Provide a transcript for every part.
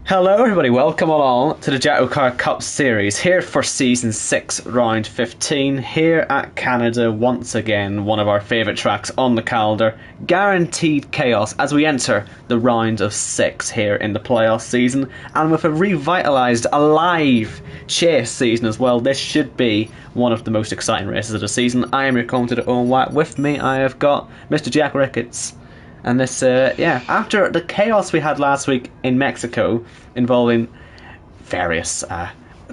Hello everybody, welcome along to the JACKOCAR Cup Series, here for Season 6, Round 15, here at Canada once again, one of our favourite tracks on the calendar. Guaranteed chaos as we enter the round of 6 here in the playoff season, and with a revitalised, alive chase season as well, this should be one of the most exciting races of the season. I am your commentator Owen White. With me I have got Mr. Jack Ricketts. And this, after the chaos we had last week in Mexico involving various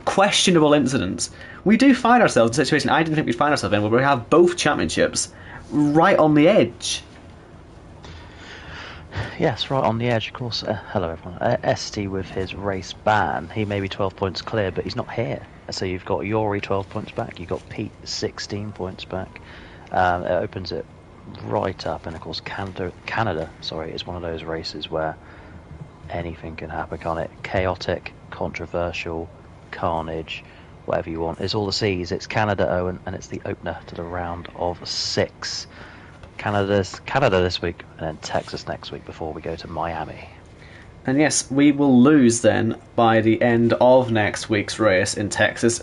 questionable incidents, we do find ourselves in a situation I didn't think we'd find ourselves in, where we have both championships right on the edge. Yes, right on the edge, of course. Hello, everyone. ST with his race ban, he may be 12 points clear, but he's not here. So you've got Yori 12 points back, you've got Pete 16 points back. It opens it right up, and of course Canada is one of those races where anything can happen, can't it? Chaotic, controversial, carnage, whatever you want. It's all the C's. It's Canada, Owen, and it's the opener to the round of 6. Canada this week, and then Texas next week before we go to Miami. And yes, we will lose then by the end of next week's race in Texas.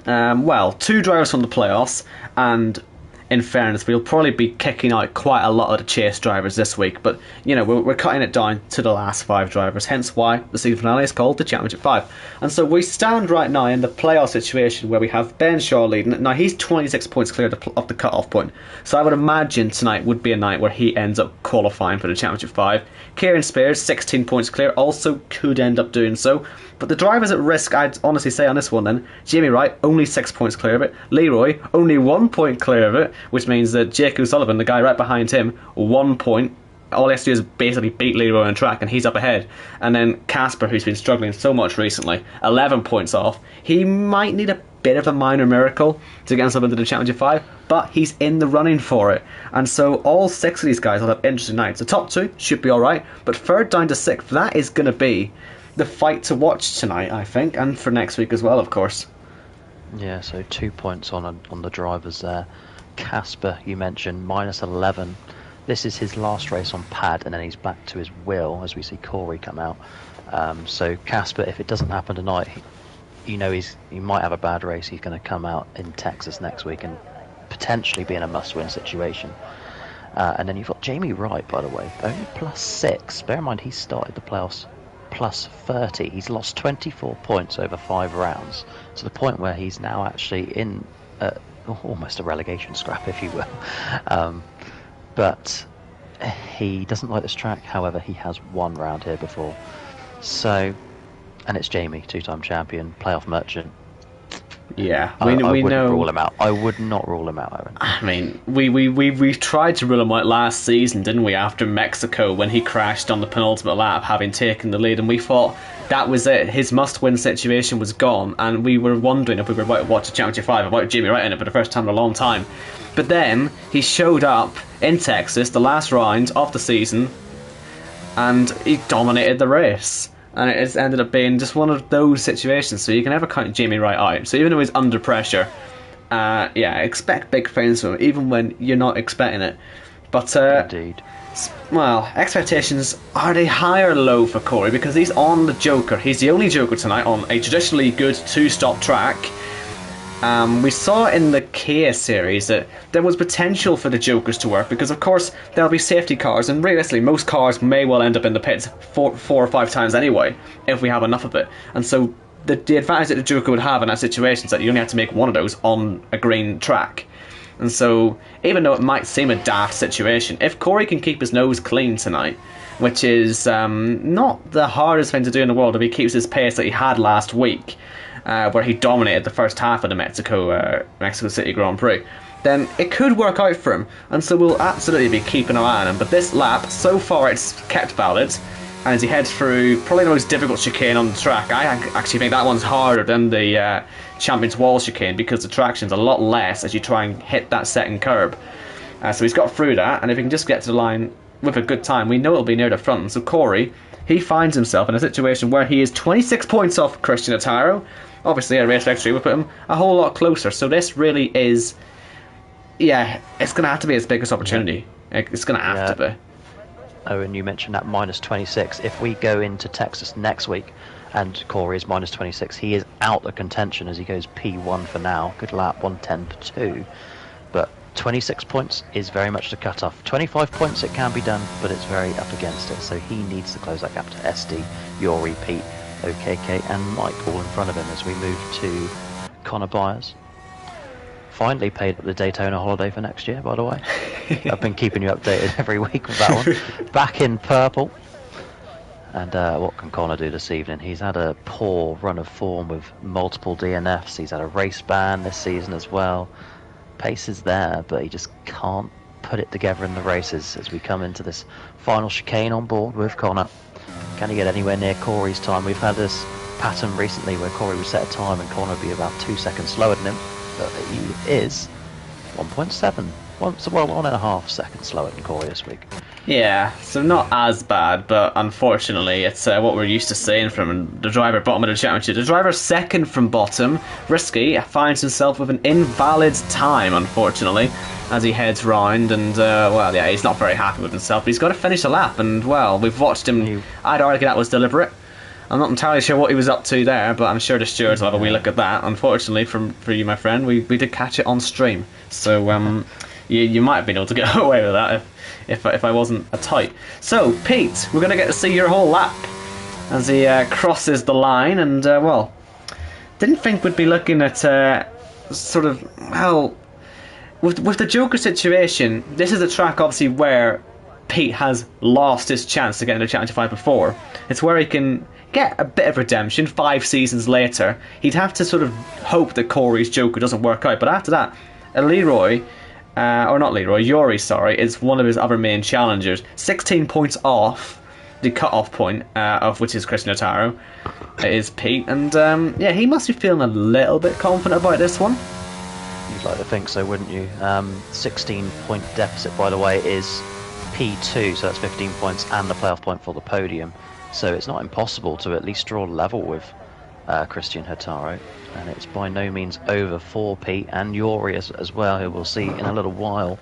2 drivers from the playoffs, and in fairness, we'll probably be kicking out quite a lot of the chase drivers this week, but you know, we're cutting it down to the last 5 drivers, hence why the season finale is called the Championship 5. And so we stand right now in the playoff situation where we have Ben Shaw leading. Now he's 26 points clear of the cut-off point, so I would imagine tonight would be a night where he ends up qualifying for the Championship 5. Kieran Spears, 16 points clear, also could end up doing so. But the drivers at risk, I'd honestly say on this one then, Jamie Wright, only 6 points clear of it. Leroy, only 1 point clear of it, which means that Jake O'Sullivan, the guy right behind him, 1 point. All he has to do is basically beat Leroy on track and he's up ahead. And then Casper, who's been struggling so much recently, 11 points off. He might need a bit of a minor miracle to get himself into the Championship 5, but he's in the running for it. And so all 6 of these guys will have interesting nights. The top 2 should be alright, but 3rd down to 6th, that is going to be the fight to watch tonight, I think, and for next week as well, of course. Yeah, so 2 points on the drivers there. Casper, you mentioned, minus 11. This is his last race on pad, and then he's back to his wheel as we see Corey come out. So Casper, if it doesn't happen tonight, he might have a bad race. He's going to come out in Texas next week and potentially be in a must-win situation. And then you've got Jamie Wright, by the way, only plus 6. Bear in mind, he started the playoffs plus 30. He's lost 24 points over 5 rounds, to the point where he's now actually in almost a relegation scrap, if you will. But he doesn't like this track. However, he has won round here before. So, and it's Jamie, 2-time champion, playoff merchant. Yeah, I we wouldn't know. rule him out. I would not rule him out, Aaron. I mean, we tried to rule him out last season, didn't we? After Mexico, when he crashed on the penultimate lap, having taken the lead, and we thought that was it. His must-win situation was gone, and we were wondering if we were about to watch a Championship 5 about Jamie Wright in it for the first time in a long time. But then he showed up in Texas, the last round of the season, and he dominated the race. And it's ended up being just one of those situations, so you can never count Jamie Wright out. So even though he's under pressure, expect big things from him, even when you're not expecting it. But Indeed. Well, expectations, are they high or low for Corey? Because he's on the Joker. He's the only Joker tonight on a traditionally good 2-stop track. We saw in the Kia series that there was potential for the Jokers to work, because of course there'll be safety cars, and realistically most cars may well end up in the pits 4 or 5 times anyway if we have enough of it. And so the advantage that the Joker would have in that situation is that you only have to make one of those on a green track. And so even though it might seem a daft situation, if Corey can keep his nose clean tonight, which is not the hardest thing to do in the world if he keeps his pace that he had last week, where he dominated the first half of the Mexico City Grand Prix, then it could work out for him, and so we'll absolutely be keeping an eye on him. But this lap, so far it's kept valid, and as he heads through probably the most difficult chicane on the track, I actually think that one's harder than the Champions Wall chicane, because the traction's a lot less as you try and hit that second curb. So he's got through that, and if he can just get to the line with a good time, we know it'll be near the front. And so Corey, he finds himself in a situation where he is 26 points off Christian Attaro. Obviously, a race victory would put him a whole lot closer. So this really is, it's going to have to be his biggest opportunity. It's going to have to be. Owen, you mentioned that minus 26. If we go into Texas next week and Corey is minus 26, he is out of contention as he goes P1 for now. Good lap, 110.2. But 26 points is very much the cut-off. 25 points it can be done, but it's very up against it. So he needs to close that gap to SD, Yori, Pete, OKK and Mike all in front of him as we move to Connor Byers. Finally paid up the Daytona holiday for next year, by the way. I've been keeping you updated every week with that one. Back in purple. And what can Connor do this evening? He's had a poor run of form with multiple DNFs. He's had a race ban this season as well. Pace is there, but he just can't put it together in the races as we come into this final chicane on board with Connor. Can he get anywhere near Corey's time? We've had this pattern recently where Corey would set a time and Connor would be about 2 seconds slower than him. But he is 1.7, 1.5 seconds slower than Corey this week. Yeah, so not as bad, but unfortunately it's what we're used to seeing from the driver bottom of the championship. The driver second from bottom, Risky, finds himself with an invalid time, unfortunately, as he heads round, and well, yeah, he's not very happy with himself, but he's got to finish a lap, and well, we've watched him. I'd argue that was deliberate. I'm not entirely sure what he was up to there, but I'm sure the stewards will have a wee look at that. Unfortunately, for you, my friend, we did catch it on stream. So you might have been able to get away with that if I wasn't a type. So, Pete, we're going to get to see your whole lap as he crosses the line. And, well, didn't think we'd be looking at sort of, well, with the Joker situation, this is a track, obviously, where Pete has lost his chance to get into Championship 5 before. It's where he can get a bit of redemption 5 seasons later. He'd have to sort of hope that Corey's Joker doesn't work out, but after that, Yori, sorry, is one of his other main challengers. 16 points off the cut-off point, of which is Christian Otaro, is Pete, and yeah, he must be feeling a little bit confident about this one. You'd like to think so, wouldn't you? 16-point deficit, by the way, is P2, so that's 15 points and the playoff point for the podium. So it's not impossible to at least draw level with Christian Hataro, and it's by no means over for Pete and Yori as well, who we'll see in a little while.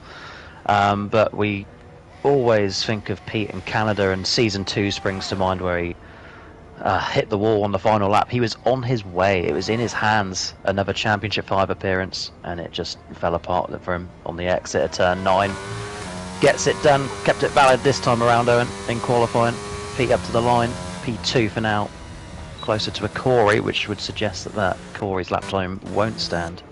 But we always think of Pete in Canada, and Season 2 springs to mind where he hit the wall on the final lap. He was on his way, it was in his hands, another Championship 5 appearance, and it just fell apart for him on the exit at turn 9. Gets it done, kept it valid this time around, Owen, in qualifying. Pete up to the line, P2 for now, closer to a Corey, which would suggest that Corey's lap time won't stand.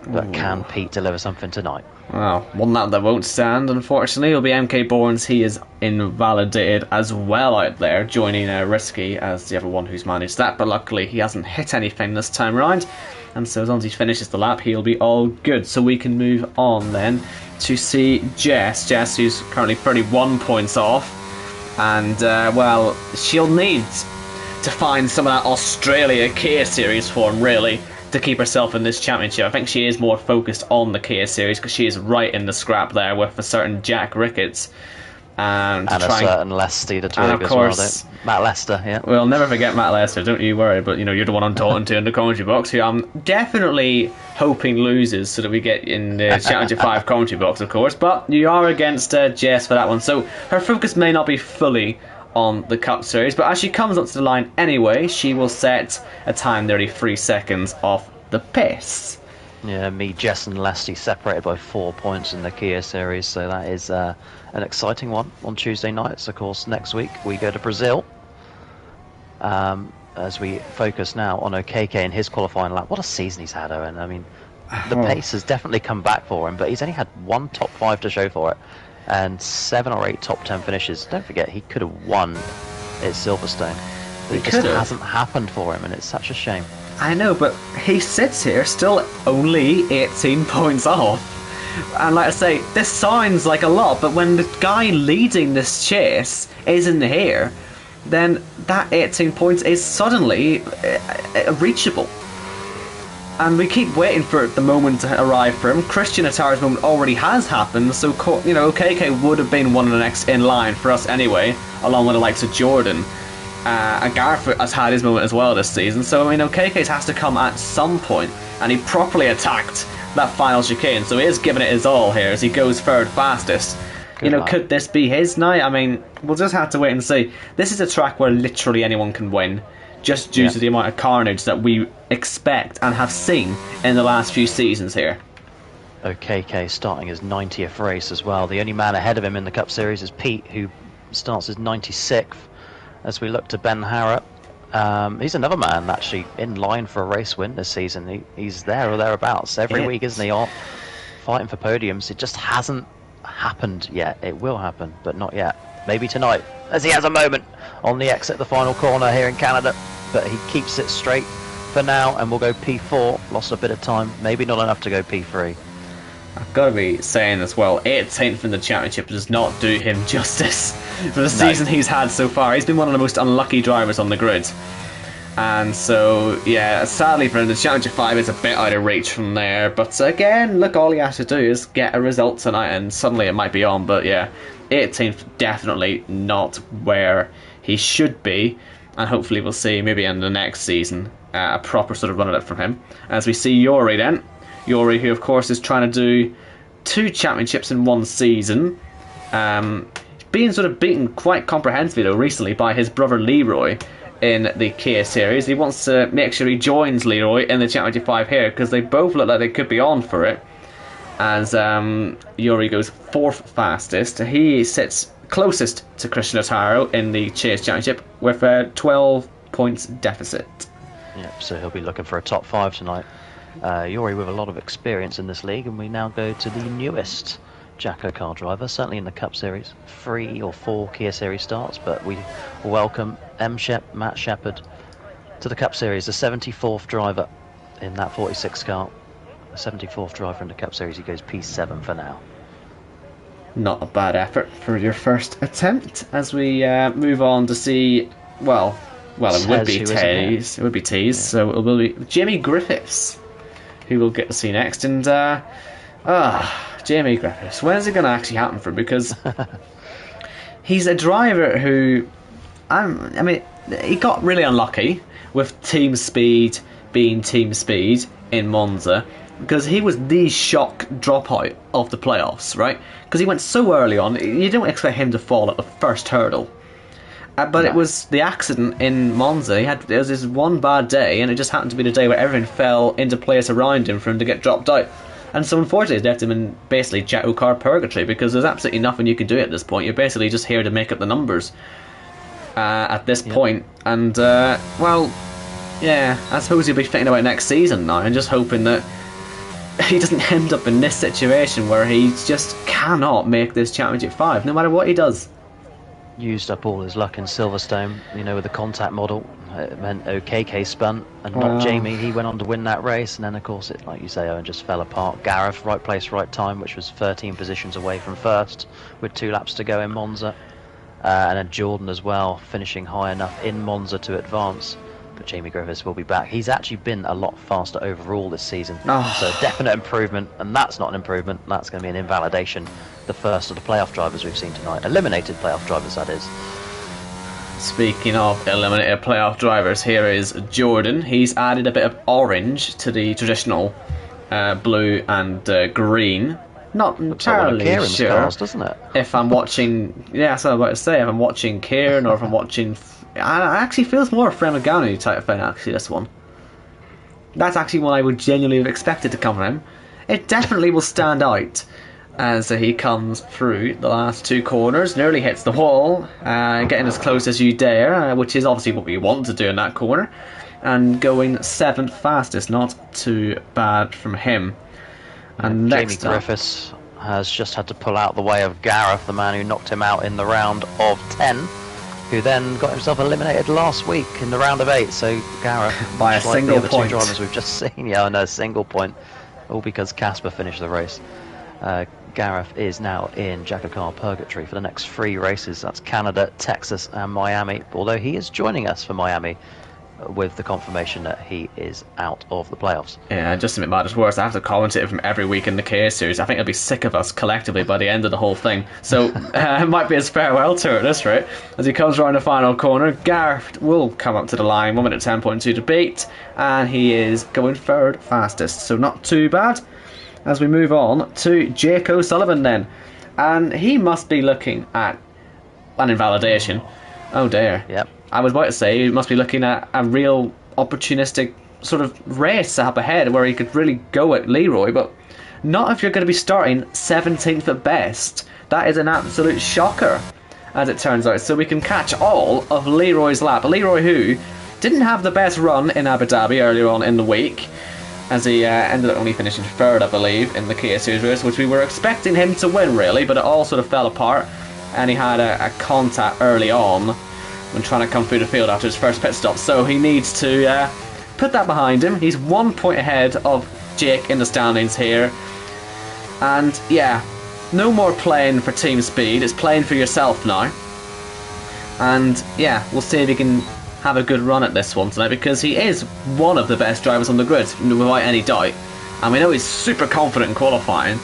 But ooh, can Pete deliver something tonight? Well, one lap that won't stand, unfortunately, will be MK Bournes. He is invalidated as well out there, joining Risky as the other one who's managed that, but luckily he hasn't hit anything this time around, and so as long as he finishes the lap, he'll be all good. So we can move on then to see Jess, who's currently 31 points off. And, well, she'll need to find some of that Australia Kia Series form, really, to keep herself in this championship. I think she is more focused on the Kia Series because she is right in the scrap there with a certain Jack Ricketts. And a certain Lesty, the two of course, well, Matt Lester, yeah. We'll never forget Matt Lester, don't you worry, but you know, you're the one I'm talking to in the commentary box, who I'm definitely hoping loses so that we get in the Championship 5 commentary box, of course, but you are against Jess for that one, so her focus may not be fully on the Cup Series, but as she comes up to the line anyway, she will set a time nearly 3 seconds off the pace. Yeah, me, Jess and Lesty separated by 4 points in the Kia Series, so that is an exciting one on Tuesday nights. Of course, next week we go to Brazil, as we focus now on OKK and his qualifying lap. What a season he's had, Owen. I mean, the pace has definitely come back for him, but he's only had 1 top 5 to show for it, and 7 or 8 top 10 finishes. Don't forget, he could have won at Silverstone, but it just hasn't happened for him, and it's such a shame. I know, but he sits here still only 18 points off. And like I say, this sounds like a lot, but when the guy leading this chase isn't here, then that 18 points is suddenly reachable. And we keep waiting for the moment to arrive for him. Christian Ataro's moment already has happened, so you know, KK would have been one of the next in line for us anyway, along with the likes of Jordan. And Gareth has had his moment as well this season, so I mean, KK's has to come at some point, and he properly attacked that final chicane, so he is giving it his all here as he goes third fastest. luck. Could this be his night? I mean, we'll just have to wait and see. This is a track where literally anyone can win, just due to the amount of carnage that we expect and have seen in the last few seasons here. OKK starting his 90th race as well. The only man ahead of him in the Cup Series is Pete, who starts his 96th. As we look to Ben Harrop, he's another man actually in line for a race win this season. He's there or thereabouts every week, isn't he? Fighting for podiums. It just hasn't happened yet. It will happen, but not yet. Maybe tonight, as he has a moment on the exit, the final corner here in Canada. But he keeps it straight for now, and we'll go P4. Lost a bit of time, maybe not enough to go P3. I've got to be saying as well, 18th in the championship does not do him justice for the season he's had so far. He's been one of the most unlucky drivers on the grid. And so, yeah, sadly for him, the Championship 5 is a bit out of reach from there. But again, look, all he has to do is get a result tonight and suddenly it might be on. But yeah, 18th, definitely not where he should be. And hopefully we'll see, maybe in the next season, a proper sort of run at it from him. As we see Yuri then. Yuri, who of course is trying to do 2 championships in one season. Being sort of beaten quite comprehensively though recently by his brother Leroy in the Kia series. He wants to make sure he joins Leroy in the Championship 5 here because they both look like they could be on for it. As Yuri goes 4th fastest. He sits closest to Christian Otaro in the Chase Championship with a 12 points deficit. Yep, so he'll be looking for a top 5 tonight. Yuri with a lot of experience in this league, and we now go to the newest JACKOCAR driver, certainly in the Cup Series. 3 or 4 Kia Series starts, but we welcome Matt Shepherd to the Cup Series, the 74th driver in that 46 car. The 74th driver in the Cup Series. He goes P7 for now. Not a bad effort for your first attempt. As we move on to see, well, it would be Tees. It would be Tees. Yeah. So it will be Jamie Griffiths, who we'll get to see next. And Jamie Griffiths, when is it going to actually happen for him? Because he's a driver who, I mean, he got really unlucky with team speed being team speed in Monza, because he was the shock dropout of the playoffs, right? Because he went so early on, you don't expect him to fall at the first hurdle. But it was the accident in Monza. There was this one bad day, and it just happened to be the day where everything fell into place around him for him to get dropped out. And so unfortunately it's left him in basically JACKOCAR purgatory, because there's absolutely nothing you can do at this point. You're basically just here to make up the numbers at this point. And, well, yeah, I suppose he'll be thinking about next season now and just hoping that he doesn't end up in this situation where he just cannot make this Championship 5, no matter what he does. Used up all his luck in Silverstone, with the contact model. It meant OKK spun and not Jamie. He went on to win that race, and then of course it, like you say, Owen, just fell apart. Gareth, right place, right time, which was 13 positions away from first with 2 laps to go in Monza. And then Jordan as well, finishing high enough in Monza to advance. But Jamie Griffiths will be back. He's actually been a lot faster overall this season. So definite improvement, and that's not an improvement, that's going to be an invalidation. The first of the playoff drivers we've seen tonight. Eliminated playoff drivers, that is. Speaking of eliminated playoff drivers, here is Jordan. He's added a bit of orange to the traditional blue and green. Not entirely sure cars, doesn't it? If I'm watching, that's what I'm about to say. If I'm watching Kieran or if I'm watching, I actually feels more Fremaganu type thing. Actually, this one. That's actually what I would genuinely have expected to come from him. It definitely will stand out as he comes through the last 2 corners, nearly hits the wall, getting as close as you dare, which is obviously what we want to do in that corner, and going 7th fastest. Not too bad from him. And Jamie Griffiths has just had to pull out the way of Gareth, the man who knocked him out in the round of 10, who then got himself eliminated last week in the round of 8. So Gareth, by a single the point. 2 drivers we've just seen, a single point, all because Casper finished the race. Gareth is now in JACKOCAR purgatory for the next 3 races. That's Canada, Texas and Miami, although he is joining us for Miami with the confirmation that he is out of the playoffs. Yeah, just to make matters worse, I have to commentate from every week in the KS series. I think he'll be sick of us collectively by the end of the whole thing. So it might be his farewell tour at this rate. As he comes around the final corner, Gareth will come up to the line, 1 minute 10.2 to beat, and he is going 3rd fastest, so not too bad. As we move on to Jake O'Sullivan then. And he must be looking at an invalidation. Oh dear. Yep. I was about to say he must be looking at a real opportunistic sort of race up ahead where he could really go at Leroy, but not if you're going to be starting 17th at best. That is an absolute shocker, as it turns out. So we can catch all of Leroy's lap. Leroy, who didn't have the best run in Abu Dhabi earlier on in the week, as he ended up only finishing third, I believe, in the Kia Series race, which we were expecting him to win, really, but it all sort of fell apart, and he had a contact early on when trying to come through the field after his first pit stop, so he needs to put that behind him. He's 1 point ahead of Jake in the standings here, and yeah, no more playing for team speed, it's playing for yourself now, and yeah, we'll see if he can have a good run at this one tonight, because he is one of the best drivers on the grid, without any doubt, and we know he's super confident in qualifying.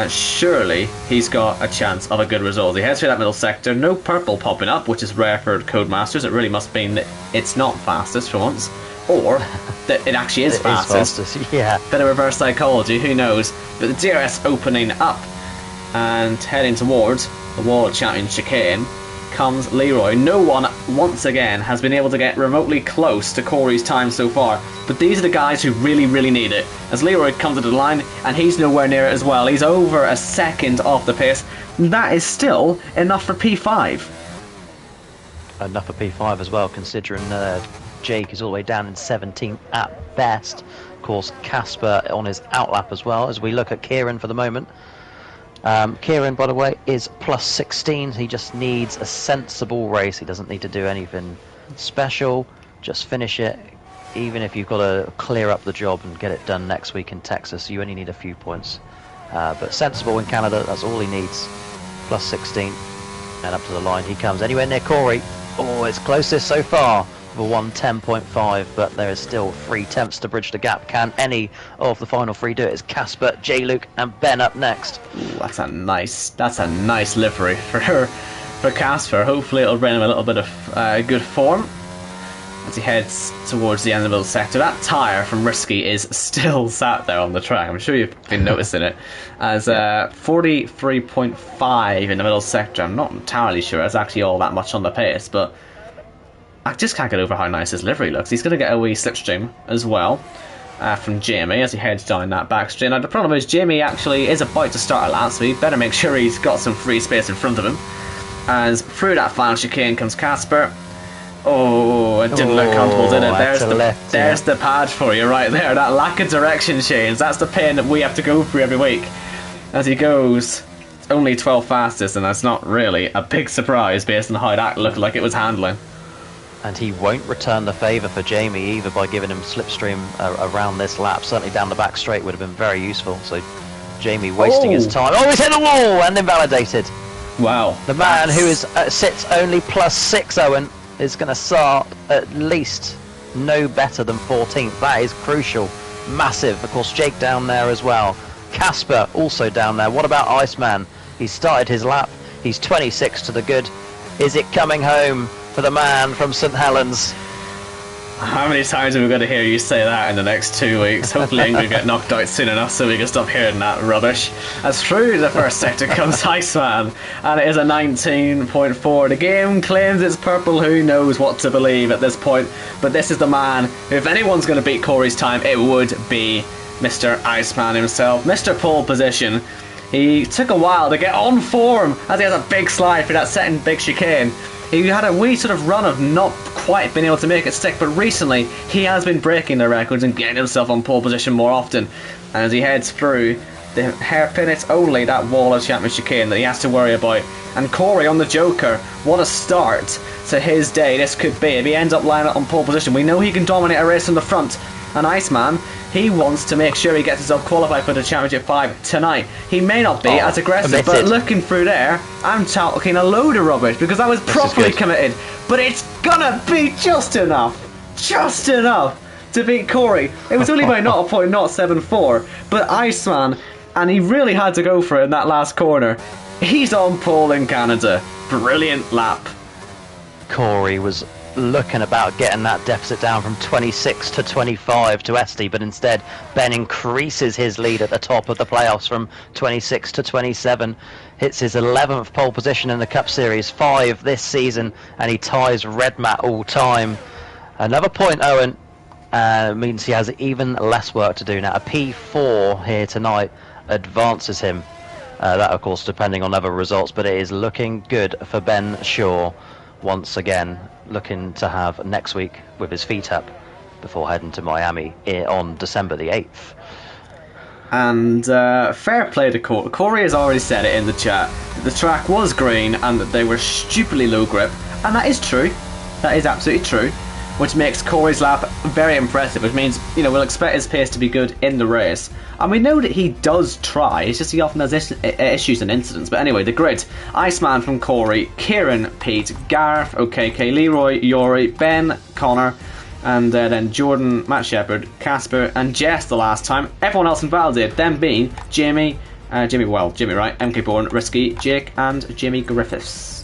Surely he's got a chance of a good result. He heads through that middle sector, no purple popping up, which is rare for Codemasters. It really must mean that it's not fastest for once, or that it actually is fastest. Yeah. Bit of reverse psychology, who knows. But the DRS opening up and heading towards the World Champion chicane comes Leroy. No one, once again, has been able to get remotely close to Corey's time so far, but these are the guys who really, really need it. As Leroy comes to the line, and he's nowhere near it as well. He's over a second off the pace. That is still enough for P5. Enough for P5 as well, considering Jake is all the way down in 17th at best. Of course, Casper on his outlap as well, as we look at Kieran for the moment. Kieran, by the way, is plus 16. He just needs a sensible race. He doesn't need to do anything special. Just finish it. Even if you've got to clear up the job and get it done next week in Texas, you only need a few points. But sensible in Canada, that's all he needs. Plus 16. And up to the line he comes. Anywhere near Corey. Oh, it's closest so far. For 1:10.5, but there is still 3/10 to bridge the gap. Can any of the final three do it? It's Casper, J-Luke and Ben up next. Ooh, that's a nice livery for Casper. Hopefully it'll bring him a little bit of good form as he heads towards the end of the middle sector. That tyre from Risky is still sat there on the track. I'm sure you've been noticing it. As 43.5 in the middle sector. I'm not entirely sure it's actually all that much on the pace, but I just can't get over how nice his livery looks. He's going to get a wee slipstream as well from Jamie as he heads down that back straight. Now the problem is Jamie actually is about to start a lap, so he better make sure he's got some free space in front of him. As through that final chicane comes Casper. Oh, it didn't look comfortable, did it? There's the pad for you right there. That lack of direction change, that's the pain that we have to go through every week. As he goes, it's only 12th fastest, and that's not really a big surprise based on how that looked like it was handling. And he won't return the favour for Jamie either by giving him slipstream around this lap. Certainly down the back straight would have been very useful. So Jamie wasting his time. Oh, he's hit the wall and invalidated. Wow. The man who is sits only plus 6, Owen, is going to start at least no better than 14th. That is crucial. Massive. Of course, Jake down there as well. Casper also down there. What about Iceman? He started his lap. He's 26 to the good. Is it coming home for the man from St Helens? How many times have we got to hear you say that in the next 2 weeks? Hopefully I'm going to get knocked out soon enough so we can stop hearing that rubbish. As through the first sector comes Iceman, and it is a 19.4. The game claims it's purple. Who knows what to believe at this point, but this is the man. If anyone's going to beat Corey's time, it would be Mr. Iceman himself. Mr. Pole Position. He took a while to get on form as he has a big slide for that second big chicane. He had a wee sort of run of not quite being able to make it stick, but recently he has been breaking the records and getting himself on pole position more often. And as he heads through the hairpin, it's only that wall of champion chicane that he has to worry about. And Corey on the Joker, what a start to his day this could be. If he ends up lining up on pole position, we know he can dominate a race from the front. And Iceman, he wants to make sure he gets himself qualified for the Championship 5 tonight. He may not be as aggressive, but looking through there, I'm talking a load of rubbish because I was properly committed. But it's gonna be just enough to beat Corey. It was only by 0.074, but Iceman, and he really had to go for it in that last corner. He's on pole in Canada. Brilliant lap. Corey was looking about getting that deficit down from 26 to 25 to Esty, but instead Ben increases his lead at the top of the playoffs from 26 to 27, hits his 11th pole position in the Cup Series, 5 this season, and he ties Redmat all time. Another point, Owen, means he has even less work to do now. A P4 here tonight advances him. That, of course, depending on other results, but it is looking good for Ben Shaw once again, looking to have next week with his feet up before heading to Miami on December the 8th. And fair play to Corey. Corey has already said it in the chat. The track was green and that they were stupidly low grip, and that is true. That is absolutely true, which makes Corey's lap very impressive, which means, you know, we'll expect his pace to be good in the race. And we know that he does try, it's just he often has issues and incidents. But anyway, the grid: Iceman from Corey, Kieran, Pete, Gareth, OKK, Leroy, Yori, Ben, Connor, and then Jordan, Matt Shepard, Casper, and Jess the last time. Everyone else invalidated, them being Jamie, Wright, MK Bourne, Risky, Jake, and Jimmy Griffiths.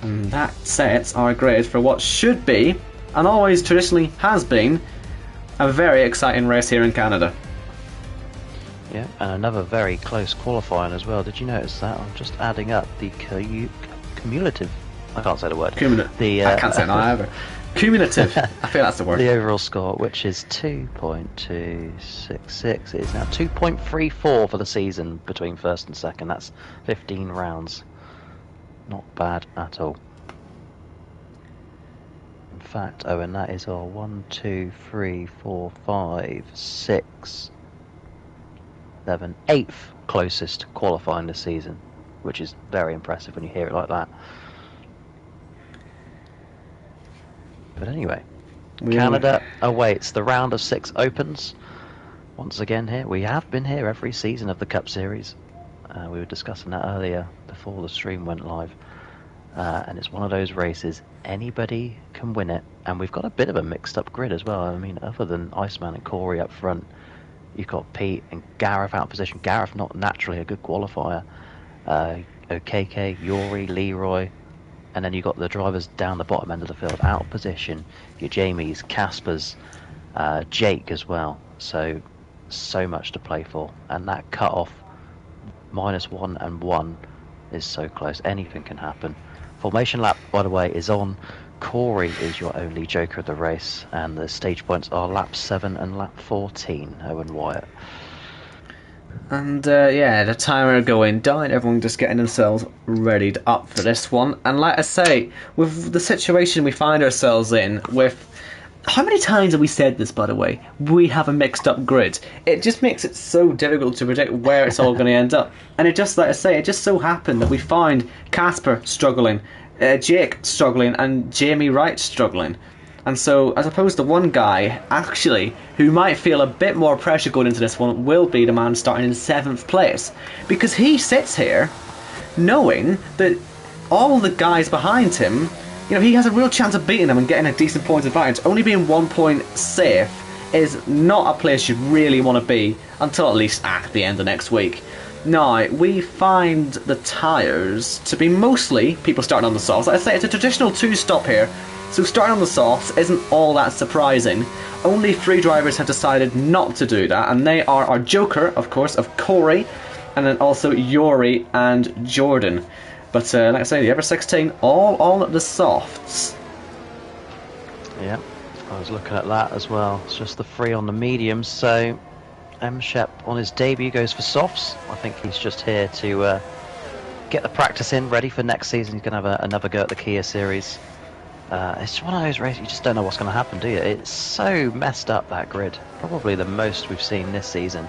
And that sets our grade for what should be, and always traditionally has been, a very exciting race here in Canada. Yeah, and another very close qualifying as well. Did you notice that? I'm just adding up the cumulative. I can't say the word. I can't say it either. Cumulative. I feel that's the word. The overall score, which is 2.266, is now 2.34 for the season between first and second. That's 15 rounds. Not bad at all. In fact, Owen, that is our 1, 2, 3, 4, 5, 6, 7, 8th closest qualifying this season, which is very impressive when you hear it like that. But anyway, Canada awaits. The round of 6 opens once again here. We have been here every season of the Cup Series. We were discussing that earlier before the stream went live. And it's one of those races, anybody can win it. And we've got a bit of a mixed up grid as well. I mean, other than Iceman and Corey up front, you've got Pete and Gareth out of position. Gareth not naturally a good qualifier. OKK, Yori, Leroy. And then you've got the drivers down the bottom end of the field out of position. Your Jamies, Caspers, Jake as well. So much to play for. And that cut off, -1 and 1, is so close. Anything can happen. Formation lap, by the way, is on. Corey is your only joker of the race, and the stage points are lap 7 and lap 14, Owen Wyatt. And yeah, the timer going down, everyone just getting themselves readied up for this one. And like I say, with the situation we find ourselves in, with how many times have we said this, by the way? We have a mixed up grid. It just makes it so difficult to predict where it's all going to end up. And it just, like I say, it just so happened that we find Casper struggling, Jake struggling, and Jamie Wright struggling. And so, as opposed to one guy, actually, who might feel a bit more pressure going into this one, will be the man starting in 7th place. Because he sits here knowing that all the guys behind him, you know, he has a real chance of beating them and getting a decent point advantage. Only being 1 point safe is not a place you really want to be until at least at the end of next week. Now, we find the tyres to be mostly people starting on the softs. Like I say, it's a traditional 2-stop here, so starting on the softs isn't all that surprising. Only 3 drivers have decided not to do that, and they are our joker, of course, of Corey, and then also Yori and Jordan. But like I say, the Ever 16, all on the softs. Yeah, I was looking at that as well. It's just the 3 on the mediums. So M. Shep on his debut goes for softs. I think he's just here to get the practice in, ready for next season. He's going to have another go at the Kia Series. It's one of those races you just don't know what's going to happen, do you? It's so messed up, that grid. Probably the most we've seen this season.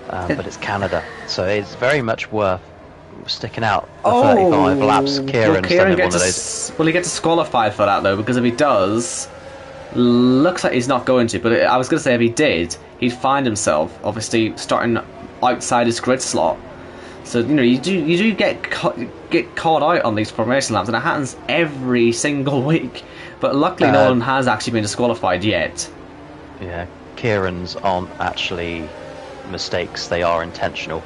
But it's Canada, so it's very much worth sticking out the 35 laps. Kieran gets will he get disqualified for that though? Because if he does, looks like he's not going to. But I was going to say if he did, he'd find himself obviously starting outside his grid slot. So you know you do get caught out on these formation laps, and it happens every single week. But luckily, no one has actually been disqualified yet. Yeah, Kieran's aren't actually mistakes; they are intentional.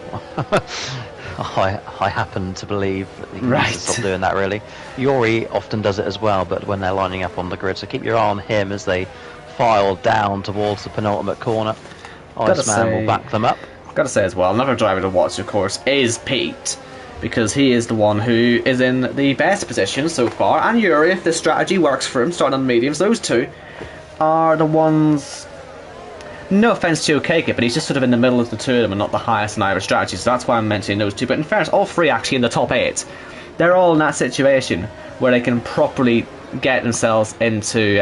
I happen to believe that he Right. needs to stop doing that, really. Yuri often does it as well, but when they're lining up on the grid, so keep your eye on him as they file down towards the penultimate corner. Iceman will back them up. Gotta say as well, another driver to watch, of course, is Pete, because he is the one who is in the best position so far. And Yuri, if this strategy works for him, starting on the mediums, those two are the ones. No offense to JACKOCAR, but he's just sort of in the middle of the two of them and not the highest in either strategy, so that's why I'm mentioning those two. But in fairness, all three actually in the top 8, they're all in that situation where they can properly get themselves into.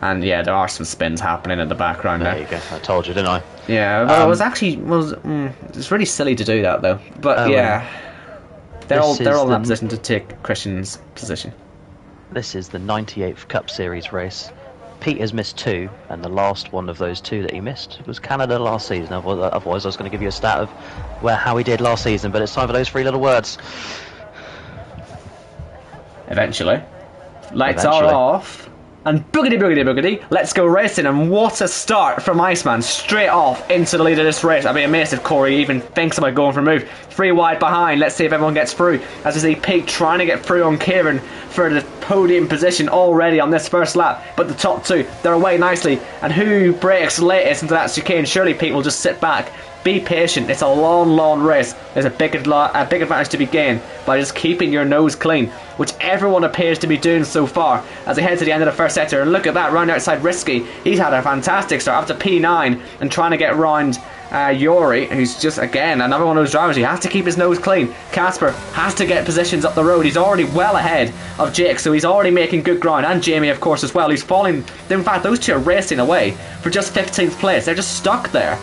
And yeah, there are some spins happening in the background There now. you go. I told you, didn't I? Yeah, well, it's really silly to do that though. But yeah, they're all in that position to take Christian's position. This is the 98th Cup Series race. Pete has missed 2, and the last one of those 2 that he missed was Canada last season. Otherwise, I was going to give you a stat of how he did last season, but it's time for those 3 little words. Eventually. Lights are off. And boogity boogity boogity, let's go racing. And what a start from Iceman, straight off into the lead of this race. I'd be amazed if Corey even thinks about going for a move. 3 wide behind, let's see if everyone gets through. As we see Pete trying to get through on Kieran for the podium position already on this first lap. But the top 2, they're away nicely. And who breaks latest into that chicane? Surely Pete will just sit back. Be patient, it's a long race. There's a big advantage to be gained by just keeping your nose clean, which everyone appears to be doing so far as they head to the end of the first sector. And look at that, round outside Risky. He's had a fantastic start after P9 and trying to get round Yuri, who's just, again, another one of those drivers. He has to keep his nose clean. Casper has to get positions up the road. He's already well ahead of Jake, so he's already making good ground. And Jamie, of course, as well, who's falling. In fact, those two are racing away for just 15th place. They're just stuck there.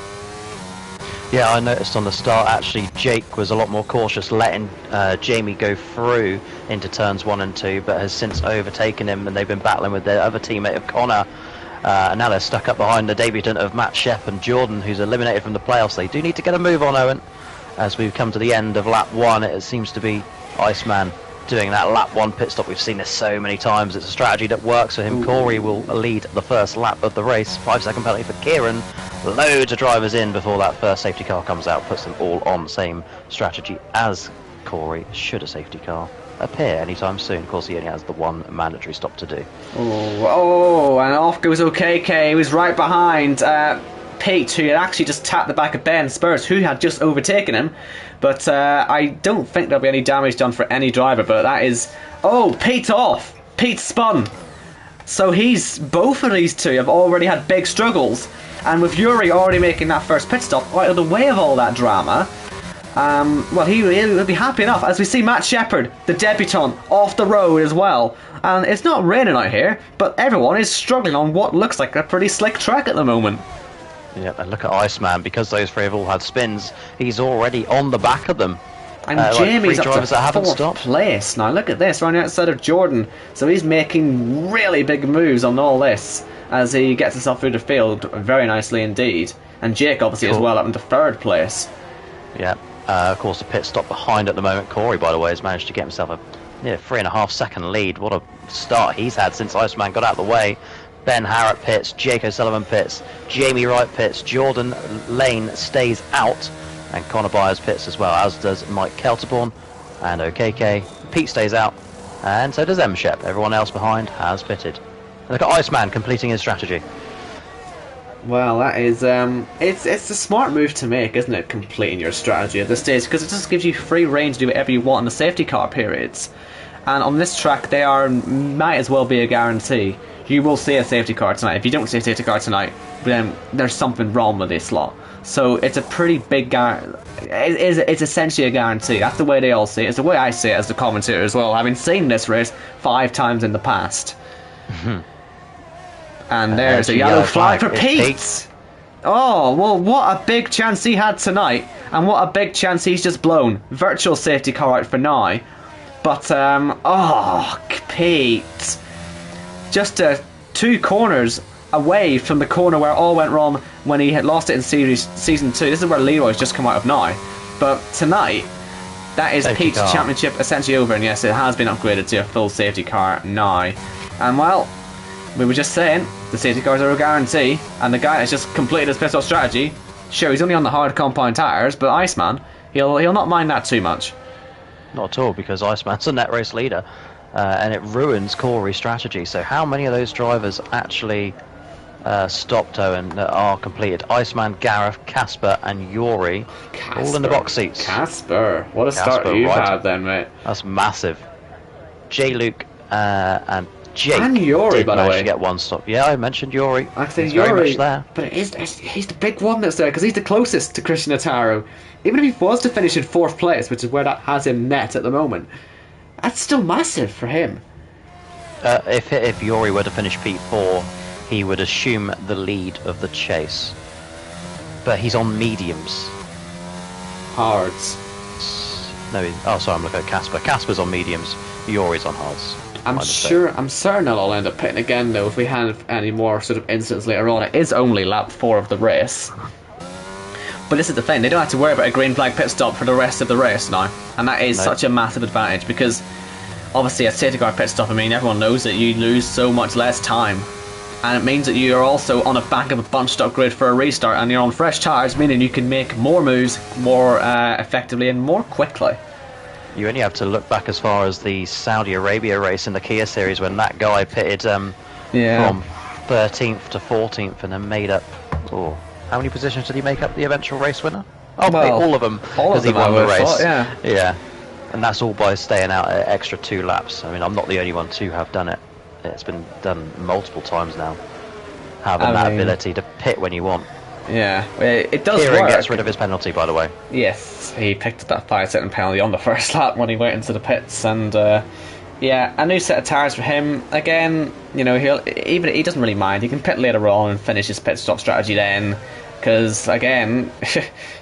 Yeah, I noticed on the start, actually, Jake was a lot more cautious, letting Jamie go through into turns 1 and 2, but has since overtaken him, and they've been battling with their other teammate of Connor. And now they're stuck up behind the debutant of Matt Shep and Jordan, who's eliminated from the playoffs. They do need to get a move on, Owen. As we've come to the end of lap 1, it seems to be Iceman doing that lap 1 pit stop. We've seen this so many times. It's a strategy that works for him. Corey will lead the first lap of the race. 5-second penalty for Kieran. Loads of drivers in before that first safety car comes out. Puts them all on the same strategy as Corey. Should a safety car appear anytime soon? Of course, he only has the one mandatory stop to do. Oh, and off goes OKK. He was right behind Pete, who had actually just tapped the back of Ben Spurs, who had just overtaken him. But I don't think there'll be any damage done for any driver. But that is... Oh, Pete's off. Pete's spun. So both of these two have already had big struggles. And with Yuri already making that first pit stop out of the way of all that drama, well, he'll be happy enough. As we see Matt Shepard, the debutant, off the road as well. And it's not raining out here, but everyone is struggling on what looks like a pretty slick track at the moment. Yeah, and look at Iceman, because those 3 have all had spins, he's already on the back of them. And Jamie's up to 4th place. Now look at this, right outside of Jordan. So he's making really big moves on all this as he gets himself through the field very nicely indeed. And Jake obviously as well up into 3rd place. Yeah, of course the pit stop behind at the moment. Corey, by the way, has managed to get himself a 3.5 second lead. What a start he's had since Iceman got out of the way. Ben Harrott pits, Jake O'Sullivan pits, Jamie Wright pits, Jordan Lane stays out, and Connor Byers pits as well, as does Mike Kelterborn and OKK. Pete stays out, and so does M Shep. Everyone else behind has pitted. And look at Iceman completing his strategy. Well, that is it's a smart move to make, isn't it? Completing your strategy at this stage, because it just gives you free reign to do whatever you want in the safety car periods. And on this track, they might as well be a guarantee. You will see a safety car tonight. If you don't see a safety car tonight, then there's something wrong with this lot. So it's a pretty big it's essentially a guarantee. That's the way they all see it. It's the way I see it as the commentator as well, having seen this race 5 times in the past. And there's a yellow flag for Pete. Oh, well, what a big chance he had tonight, and what a big chance he's just blown. Virtual safety car out for now. But, Pete. Just 2 corners away from the corner where it all went wrong when he had lost it in Season 2. This is where Leroy's just come out of now. But tonight, that is safety Pete's car. Championship essentially over, and yes, it has been upgraded to a full safety car now. And, well, we were just saying, the safety cars are a guarantee, and the guy that's just completed his pit stop strategy, sure, he's only on the hard compound tyres, but Iceman, He'll not mind that too much. Not at all, because Iceman's a net race leader, and it ruins Corey's strategy. So how many of those drivers actually stopped Owen that are completed? Iceman, Gareth, Casper, and Yuri, all in the box seats. Casper, what a start you've had then, mate. That's massive. J-Luke and Jake and Yuri, by the way, to get one stop. Yeah, I mentioned Yuri. I think Yuri, very much there. But he's the big one that's there because he's the closest to Christian Ataro. Even if he was to finish in 4th place, which is where that has him net at the moment, that's still massive for him. If Yuri were to finish P4, he would assume the lead of the chase. But he's on mediums. Hards. No, oh, sorry, I'm looking at Casper. Casper's on mediums. Yuri's on hards. I'm certain that I'll end up pitting again though if we have any more sort of incidents later on. It is only lap 4 of the race. But this is the thing, they don't have to worry about a green flag pit stop for the rest of the race now. And that is such a massive advantage because obviously a safety car pit stop, I mean, everyone knows that you lose so much less time. And it means that you are also on the back of a bunched up grid for a restart and you're on fresh tyres, meaning you can make more moves more effectively and more quickly. You only have to look back as far as the Saudi Arabia race in the Kia series when that guy pitted from 13th to 14th and then made up, how many positions did he make up the eventual race winner? Oh, well, all of them, because he won the race. Yeah, and that's all by staying out an extra 2 laps. I mean, I'm not the only one to have done it. It's been done multiple times now, having that ability to pit when you want. Yeah, it does Kieran work. gets rid of his penalty, by the way. Yes, he picked up that 5-second penalty on the first lap when he went into the pits, and yeah, a new set of tyres for him. Again, you know, he doesn't really mind. He can pit later on and finish his pit stop strategy then, because again,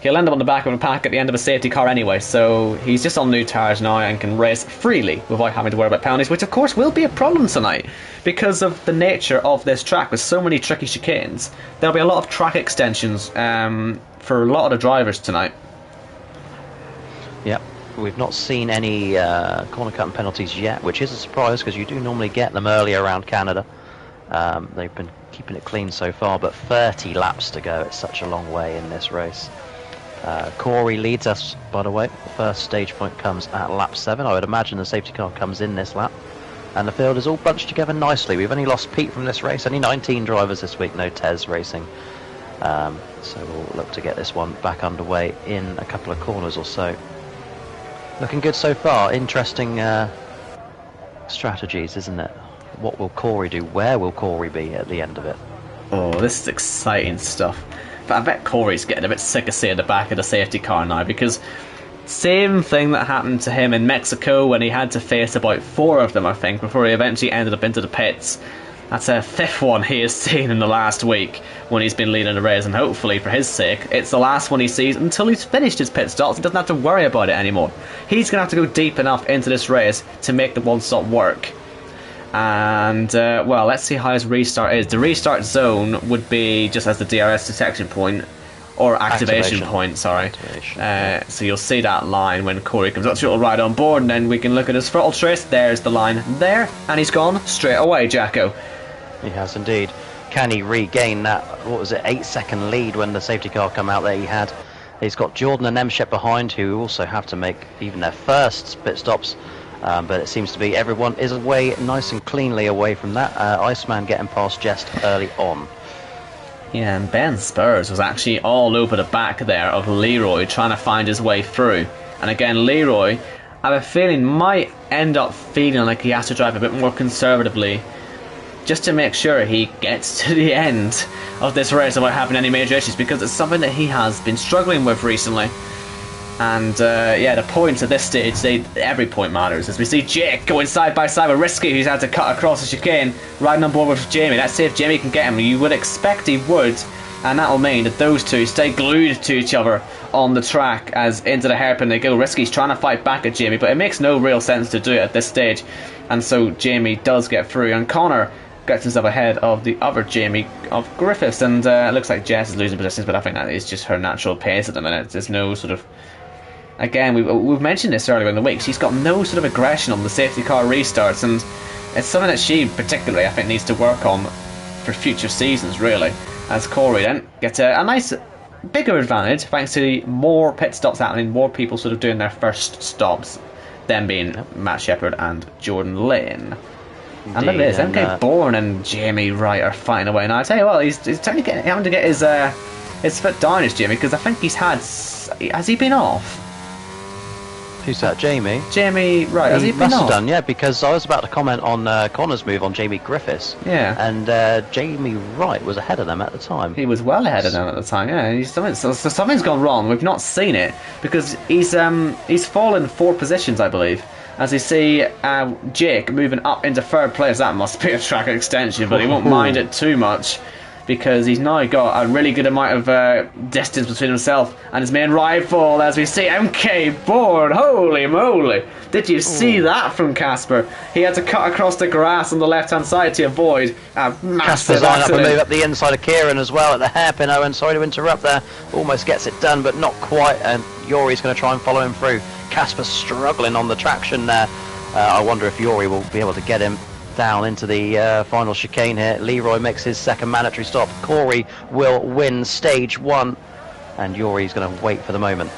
he'll end up on the back of a pack at the end of a safety car anyway. So he's just on new tyres now and can race freely without having to worry about penalties, which of course will be a problem tonight because of the nature of this track with so many tricky chicanes. There'll be a lot of track extensions for a lot of the drivers tonight. Yep. We've not seen any corner cutting penalties yet, which is a surprise because you do normally get them early around Canada. They've been keeping it clean so far, but 30 laps to go. It's such a long way in this race. Corey leads us, by the way. The first stage point comes at lap 7. I would imagine the safety car comes in this lap. And the field is all bunched together nicely. We've only lost Pete from this race. Only 19 drivers this week, no Tez racing. So we'll look to get this one back underway in a couple of corners or so. Looking good so far. Interesting strategies, isn't it? What will Corey do? Where will Corey be at the end of it? Oh, this is exciting stuff. But I bet Corey's getting a bit sick of seeing the back of the safety car now, because same thing that happened to him in Mexico when he had to face about 4 of them, I think, before he eventually ended up into the pits. That's a 5th one he has seen in the last week when he's been leading the race, and hopefully for his sake it's the last one he sees until he's finished his pit stops. He doesn't have to worry about it anymore. He's going to have to go deep enough into this race to make the one stop work. And well, let's see how his restart is. The restart zone would be just as the DRS detection point, or activation point, sorry. So you'll see that line when Corey comes up, so it'll ride on board, and then we can look at his throttle trace. There's the line there, and he's gone straight away, Jacko. He has indeed. Can he regain that, 8-second lead when the safety car come out that he had? He's got Jordan and Emshep behind, who also have to make even their first pit stops. But it seems to be everyone is away nice and cleanly away from that. Iceman getting past Jest early on. Yeah, and Ben Spurs was actually all over the back there of Leroy trying to find his way through. And again, Leroy, I have a feeling, might end up feeling like he has to drive a bit more conservatively just to make sure he gets to the end of this race without having any major issues, because it's something that he has been struggling with recently. And yeah, the points at this stage, every point matters, as we see Jake going side by side with Risky, who's had to cut across the chicane, riding on board with Jamie. Let's see if Jamie can get him. You would expect he would, and that'll mean that those two stay glued to each other on the track as into the hairpin they go. Risky's trying to fight back at Jamie, but it makes no real sense to do it at this stage, and so Jamie does get through, and Connor gets himself ahead of the other Jamie of Griffiths, and it looks like Jess is losing positions, but I think that is just her natural pace at the minute. There's no sort of... Again, we've mentioned this earlier in the week, she's got no sort of aggression on the safety car restarts, and it's something that she particularly, I think, needs to work on for future seasons, really. As Corey then gets a nice bigger advantage thanks to more pit stops happening, more people sort of doing their first stops, them being Matt Shepherd and Jordan Lane. And look at this, MK Bourne and Jamie Wright are fighting away. Now I tell you what, he's having to get his foot down, is Jamie, because I think has he been off? Who's that, Jamie? Jamie Wright, has he been must off? have done, yeah, because I was about to comment on Connor's move on Jamie Griffiths. Yeah. And Jamie Wright was ahead of them at the time. He was well ahead of them at the time, yeah. So something's gone wrong. We've not seen it, because he's fallen 4 positions, I believe. As you see, Jake moving up into 3rd place. That must be a track extension, but he won't mind it too much, because he's now got a really good amount of distance between himself and his main rival, as we see MK Bourne. Holy moly! Did you see that from Casper? He had to cut across the grass on the left-hand side to avoid a massive Casper's line up and accident. move up the inside of Kieran as well at the hairpin. Owen, sorry to interrupt there. Almost gets it done, but not quite, and Yori's going to try and follow him through. Casper's struggling on the traction there. I wonder if Yori will be able to get him down into the final chicane here. Leroy makes his 2nd mandatory stop. Corey will win stage 1, and Yori's going to wait for the moment.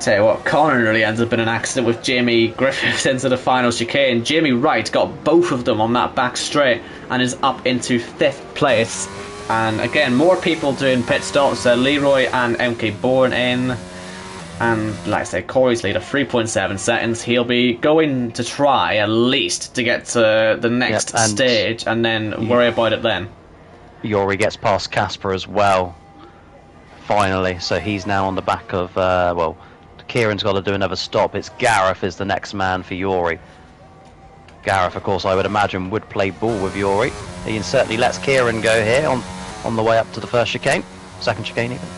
Tell you what, Connor nearly ends up in an accident with Jamie Griffiths into the final chicane. Jamie Wright got both of them on that back straight and is up into 5th place. And again, more people doing pit stops. Leroy and MK Bourne in. And like I say, Corey's lead of 3.7 seconds. He'll be going to try at least to get to the next stage and then worry about it then. Yori gets past Casper as well, finally. So he's now on the back of, well, Kieran's got to do another stop. It's Gareth is the next man for Yori. Gareth, of course, I would imagine would play ball with Yori. He certainly lets Kieran go here on the way up to the 1st chicane, 2nd chicane even.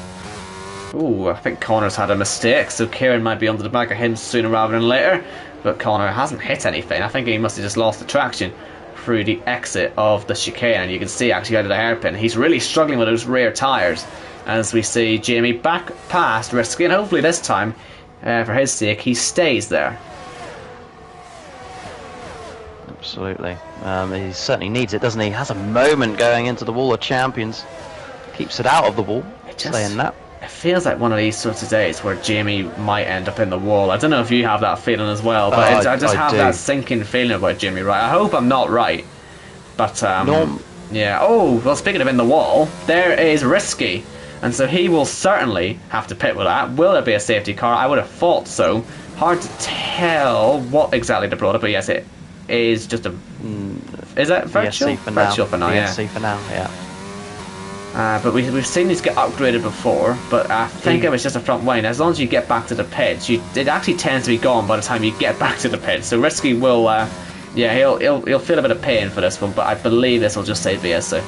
Ooh, I think Connor's had a mistake, so Kieran might be under the back of him sooner rather than later. But Connor hasn't hit anything. I think he must have just lost the traction through the exit of the chicane. And you can see actually out of the hairpin, he's really struggling with those rear tyres. As we see Jamie back past Risky, and hopefully this time, for his sake, he stays there. Absolutely. He certainly needs it, doesn't he? He has a moment going into the Wall of Champions. Keeps it out of the wall, saying that. It feels like one of these sorts of days where Jamie might end up in the wall. I don't know if you have that feeling as well, but I just have that sinking feeling about Jamie Wright. I hope I'm not right. But, yeah. Oh, well, speaking of in the wall, there is Risky. And so he will certainly have to pit with that. Will there be a safety car? I would have thought so. Hard to tell what exactly they brought up, but yes, it is just a... Is that virtual? VSC for now. Virtual for now, VSC for now, yeah. But we've seen these get upgraded before, but I think it was just a front wing. As long as you get back to the pits, it actually tends to be gone by the time you get back to the pits. So Risky will, yeah, he'll feel a bit of pain for this one, but I believe this will just say VSC.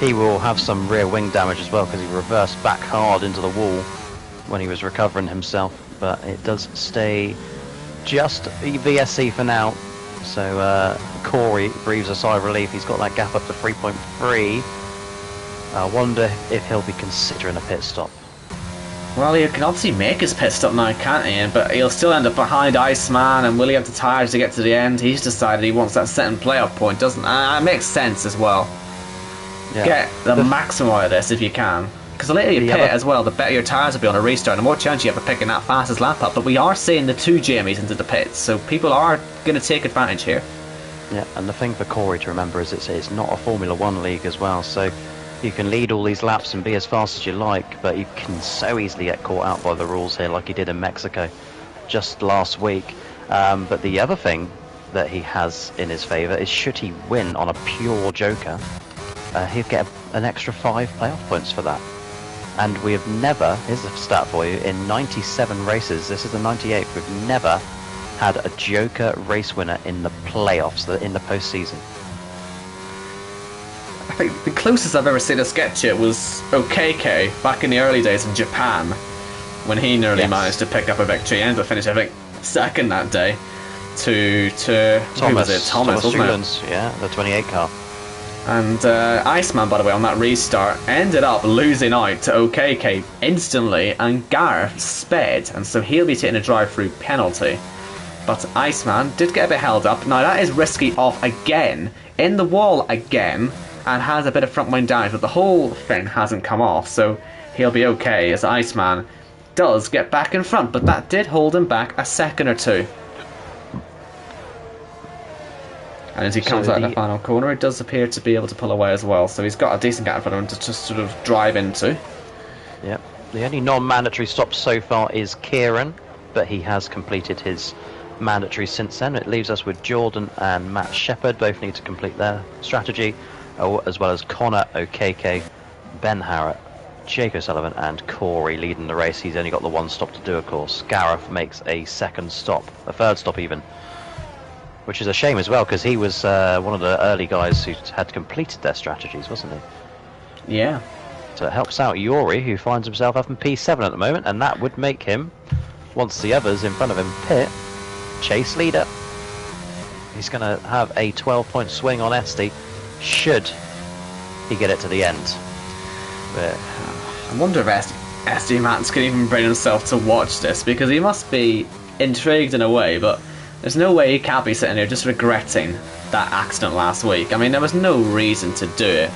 He will have some rear wing damage as well because he reversed back hard into the wall when he was recovering himself. But it does stay just VSC for now. So Corey breathes a sigh of relief. He's got that gap up to 3.3. I wonder if he'll be considering a pit stop. Well, he can obviously make his pit stop now, can't he? But he'll still end up behind Iceman, and will he have the tyres to get to the end? He's decided he wants that second playoff point, doesn't it? It makes sense as well. Yeah. Get the maximum out of this if you can. Because the later you pit as well, the better your tyres will be on a restart, and the more chance you have of picking that fastest lap up. But we are seeing the 2 Jamies into the pits, so people are going to take advantage here. Yeah, and the thing for Corey to remember is it's not a Formula 1 league as well, so you can lead all these laps and be as fast as you like, but you can so easily get caught out by the rules here like he did in Mexico just last week. But the other thing that he has in his favour is should he win on a pure joker, he'll get an extra 5 playoff points for that. And we have never, here's a stat for you, in 97 races, this is the 98th, we've never had a joker race winner in the playoffs, in the postseason. I think the closest I've ever seen us get to it was OKK back in the early days in Japan, when he nearly managed to pick up a victory and to finish, I think, second that day to Thomas, who was it? Thomas, wasn't it? Yeah, the 28 car. And Iceman, by the way, on that restart, ended up losing out to OKK instantly, and Gareth sped, and so he'll be taking a drive-through penalty. But Iceman did get a bit held up. Now that is Risky off again, in the wall again, and has a bit of front wing damage, but the whole thing hasn't come off. So he'll be okay, as Iceman does get back in front, but that did hold him back a second or two. And as he comes out of the final corner, he does appear to be able to pull away as well, so he's got a decent gap in front of him to just sort of drive into. Yep. The only non-mandatory stop so far is Kieran, but he has completed his mandatory since then. It leaves us with Jordan and Matt Shepherd, both need to complete their strategy, as well as Connor, OKK, Ben Harrett, Jake O'Sullivan and Corey leading the race. He's only got the one stop to do, of course. Gareth makes a second stop, a third stop even, which is a shame as well, because he was one of the early guys who had completed their strategies, wasn't he? Yeah. So it helps out Yuri, who finds himself up in P7 at the moment, and that would make him, once the others in front of him pit, chase leader. He's going to have a 12-point swing on Esty, should he get it to the end. But I wonder if SD Mats can even bring himself to watch this, because he must be intrigued in a way, but there's no way he can't be sitting here just regretting that accident last week. I mean, there was no reason to do it.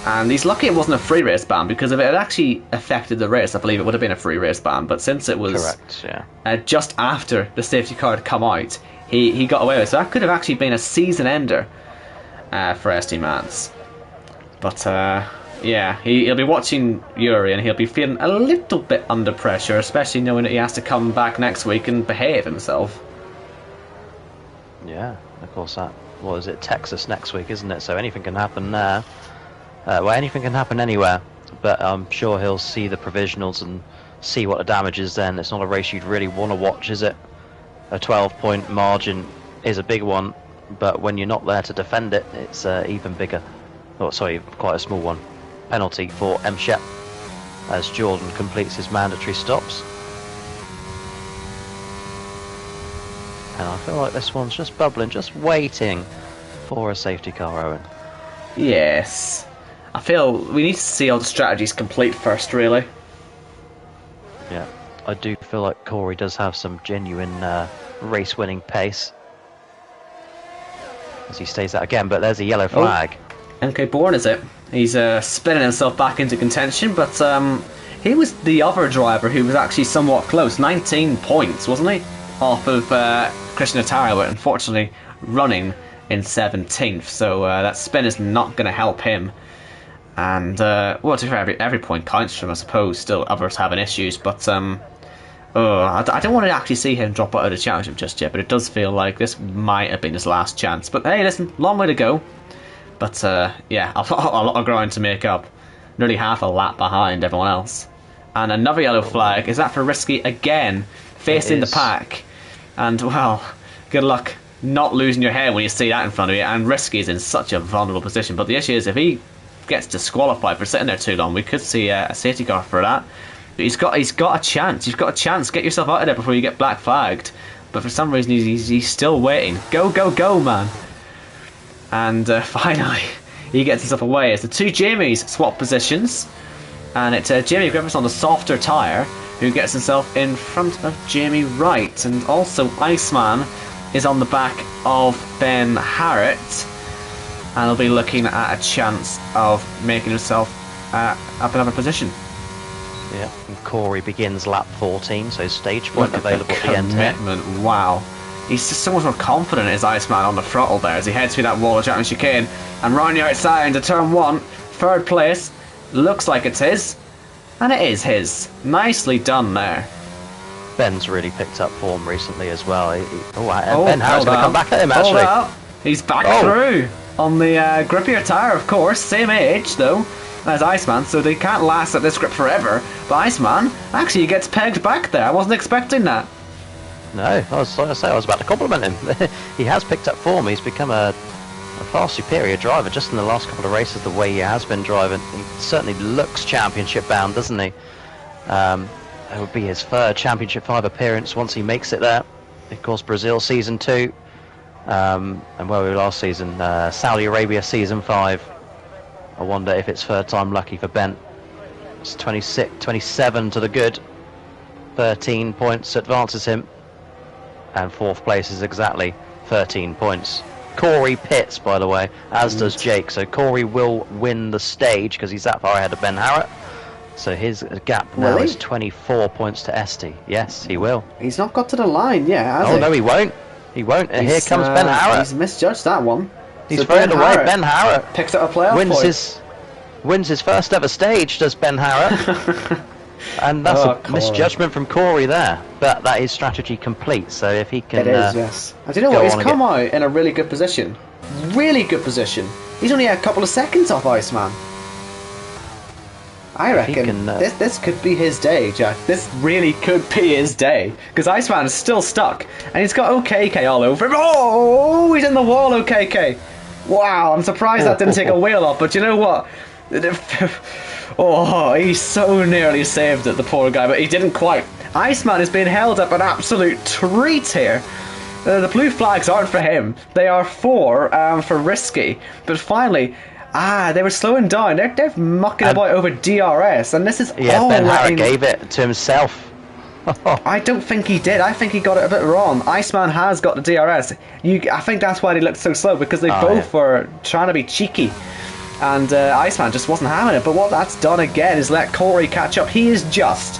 And he's lucky it wasn't a free race ban, because if it had actually affected the race, I believe it would have been a free race ban. But since it was correct, yeah. Just after the safety car had come out, he got away with it. So that could have actually been a season ender for SD Mats. But yeah, he'll be watching Yuri and he'll be feeling a little bit under pressure, especially knowing that he has to come back next week and behave himself. Yeah, of course that. What is it? Texas next week, isn't it? So anything can happen there. Well, anything can happen anywhere, but I'm sure he'll see the provisionals and see what the damage is then. It's not a race you'd really want to watch, is it? A 12-point margin is a big one, but when you're not there to defend it, it's even bigger. Oh, sorry, quite a small one. Penalty for M. Shep as Jordan completes his mandatory stops. And I feel like this one's just bubbling, just waiting for a safety car, Owen. Yes. I feel we need to see all the strategies complete first, really. Yeah, I do feel like Corey does have some genuine race-winning pace. As he stays out again, but there's a yellow flag. Oh, MK Bourne, is it? He's spinning himself back into contention, but he was the other driver who was actually somewhat close. 19 points, wasn't he? Off of Christian Attara, but unfortunately running in 17th, so that spin is not going to help him. And, well, to be fair, every point counts for him, I suppose. Still, others having issues, but, I don't want to actually see him drop out of the championship just yet, but it does feel like this might have been his last chance. But, hey, listen, long way to go. But, yeah, a lot of ground to make up. Nearly half a lap behind everyone else. And another yellow flag. Is that for Risky again? Facing the pack. And, well, good luck not losing your head when you see that in front of you. And Risky is in such a vulnerable position. But the issue is, if he gets disqualified for sitting there too long, we could see a safety car for that. But he's got a chance. You've got a chance. Get yourself out of there before you get black flagged. But for some reason, he's still waiting. Go, go, go, man. And finally, he gets himself away as the two Jamies swap positions. And it's Jamie Griffiths on the softer tyre who gets himself in front of Jamie Wright. And also Iceman is on the back of Ben Harrett. And he'll be looking at a chance of making himself up another position. Yeah, and Corey begins lap 14, so stage point available at the end here. Wow. He's just so much more confident as Iceman on the throttle there as he heads through that wall of Chapman chicane. And round the outside into turn 1, third place. Looks like it's his. And it is his. Nicely done there. Ben's really picked up form recently as well. Ben Harris going to come back at him, actually. He's back through on the grippier tyre, of course. Same age, though, as Iceman, so they can't last at this grip forever. But Iceman actually gets pegged back there. I wasn't expecting that. No, I was about to compliment him. He has picked up form. He's become a far superior driver just in the last couple of races, the way he has been driving. He certainly looks championship bound, doesn't he? It would be his third Championship 5 appearance once he makes it there. Of course, Brazil Season 2. And where we were last season, Saudi Arabia Season 5. I wonder if it's third time lucky for Ben. It's 27 to the good. 13 points advances him. And fourth place is exactly 13 points. Corey pits, by the way, as does Jake. So Corey will win the stage because he's that far ahead of Ben Harrett. So his gap Will now he? is 24 points to Esty. Yes, he will. He's not got to the line yet, has he? Oh no, he won't. He won't. And here comes Ben Harrop. He's misjudged that one. He's thrown it away. Ben Harrop picks up a playoff wins his first ever stage, does Ben Harrop. And that's a misjudgment from Corey there. But that is strategy complete, so if he can... It is, yes. And do you know what? He's come out in a really good position. Really good position. He's only a couple of seconds off Iceman. I reckon this could be his day, Jack. This really could be his day. Because Iceman is still stuck. And he's got OKK all over him. Oh, he's in the wall, OKK. Wow, I'm surprised that didn't take a wheel off. But you know what? Oh, he so nearly saved it, the poor guy. But he didn't quite. Iceman is being held up an absolute treat here. The blue flags aren't for him. They are for Risky. But finally... they were slowing down. They're mucking about over DRS, and this is all Ben Harrop gave it to himself. I don't think he did. I think he got it a bit wrong. Iceman has got the DRS. I think that's why they looked so slow, because they both were trying to be cheeky, and Iceman just wasn't having it. But what that's done again is let Corey catch up. He is just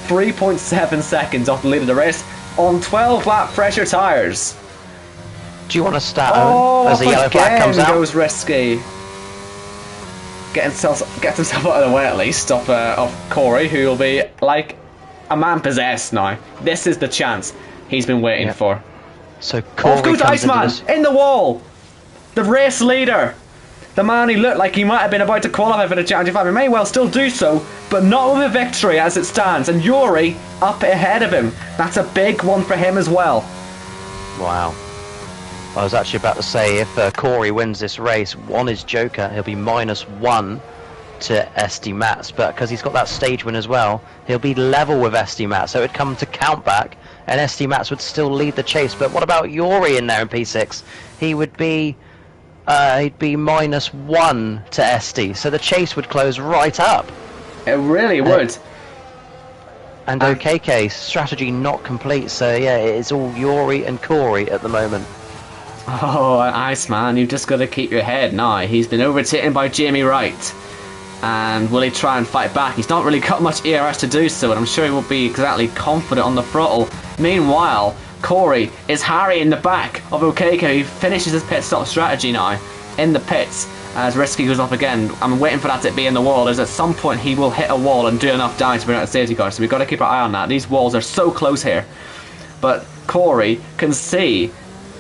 3.7 seconds off the lead of the race on 12 lap pressure tyres. Do you want to start as the yellow flag comes out? Goes Risky. Gets himself out of the way at least of Corey, who will be like a man possessed now. This is the chance he's been waiting for. So Corey off goes Iceman in the wall. The race leader, the man who looked like he might have been about to qualify for the Challenge 5. He may well still do so, but not with a victory as it stands. And Yuri up ahead of him. That's a big one for him as well. Wow. I was actually about to say, if Corey wins this race, one is Joker, he'll be -1 to SD Mats, but because he's got that stage win as well, he'll be level with SD Mats, so it would come to count back, and SD Mats would still lead the chase. But what about Yuri in there in P6? He would be, he'd be -1 to SD, so the chase would close right up. It really would. And OKK, strategy not complete, so yeah, it's all Yuri and Corey at the moment. Oh, Iceman, you've just got to keep your head now. He's been overtaken by Jamie Wright. And will he try and fight back? He's not really got much ERS to do so, and I'm sure he won't be exactly confident on the throttle. Meanwhile, Corey is harrying the back of OKK. He finishes his pit stop strategy now in the pits as Risky goes off again. I'm waiting for that to be in the wall, as at some point he will hit a wall and do enough damage to bring out the safety car, so we've got to keep our eye on that. These walls are so close here. But Corey can see...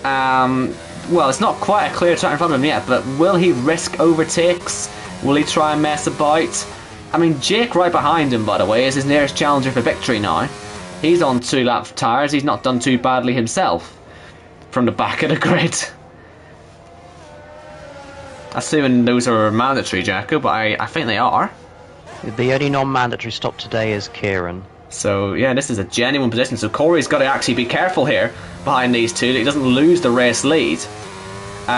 well, it's not quite a clear track in front of him yet, but will he risk overtakes? Will he try and mess about? I mean, Jake right behind him, by the way, is his nearest challenger for victory now. He's on 2 lap tyres. He's not done too badly himself from the back of the grid. Assuming those are mandatory, Jacko, but I think they are. The only non-mandatory stop today is Kieran. So, yeah, this is a genuine position. So Corey's got to actually be careful here behind these two, that he doesn't lose the race lead.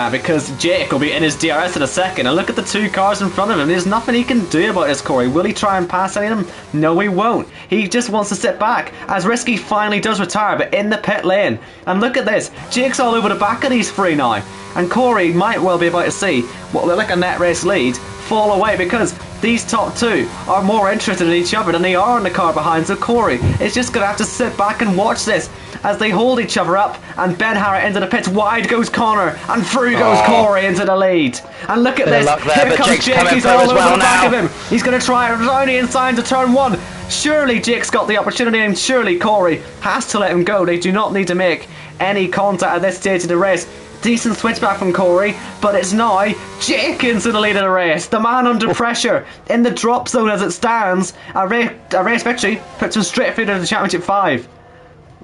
Because Jake will be in his DRS in a second. And look at the 2 cars in front of him. There's nothing he can do about this, Corey. Will he try and pass any of them? No, he won't. He just wants to sit back as Risky finally does retire, but in the pit lane. And look at this. Jake's all over the back of these 3 now. And Corey might well be about to see what will look like a net race lead fall away, because these top 2 are more interested in each other than they are in the car behind. So Corey is just going to have to sit back and watch this as they hold each other up, and Ben Harrop into the pits. Wide goes Connor, and through goes Corey into the lead. And look at this. Here comes Jake. He's all over the back of him. He's going to try around the inside to turn 1. Surely Jake's got the opportunity, and surely Corey has to let him go. They do not need to make any contact at this stage of the race. Decent switchback from Corey, but it's now Jake into the lead of the race. The man under pressure in the drop zone as it stands. A race victory puts him straight through to the Championship 5.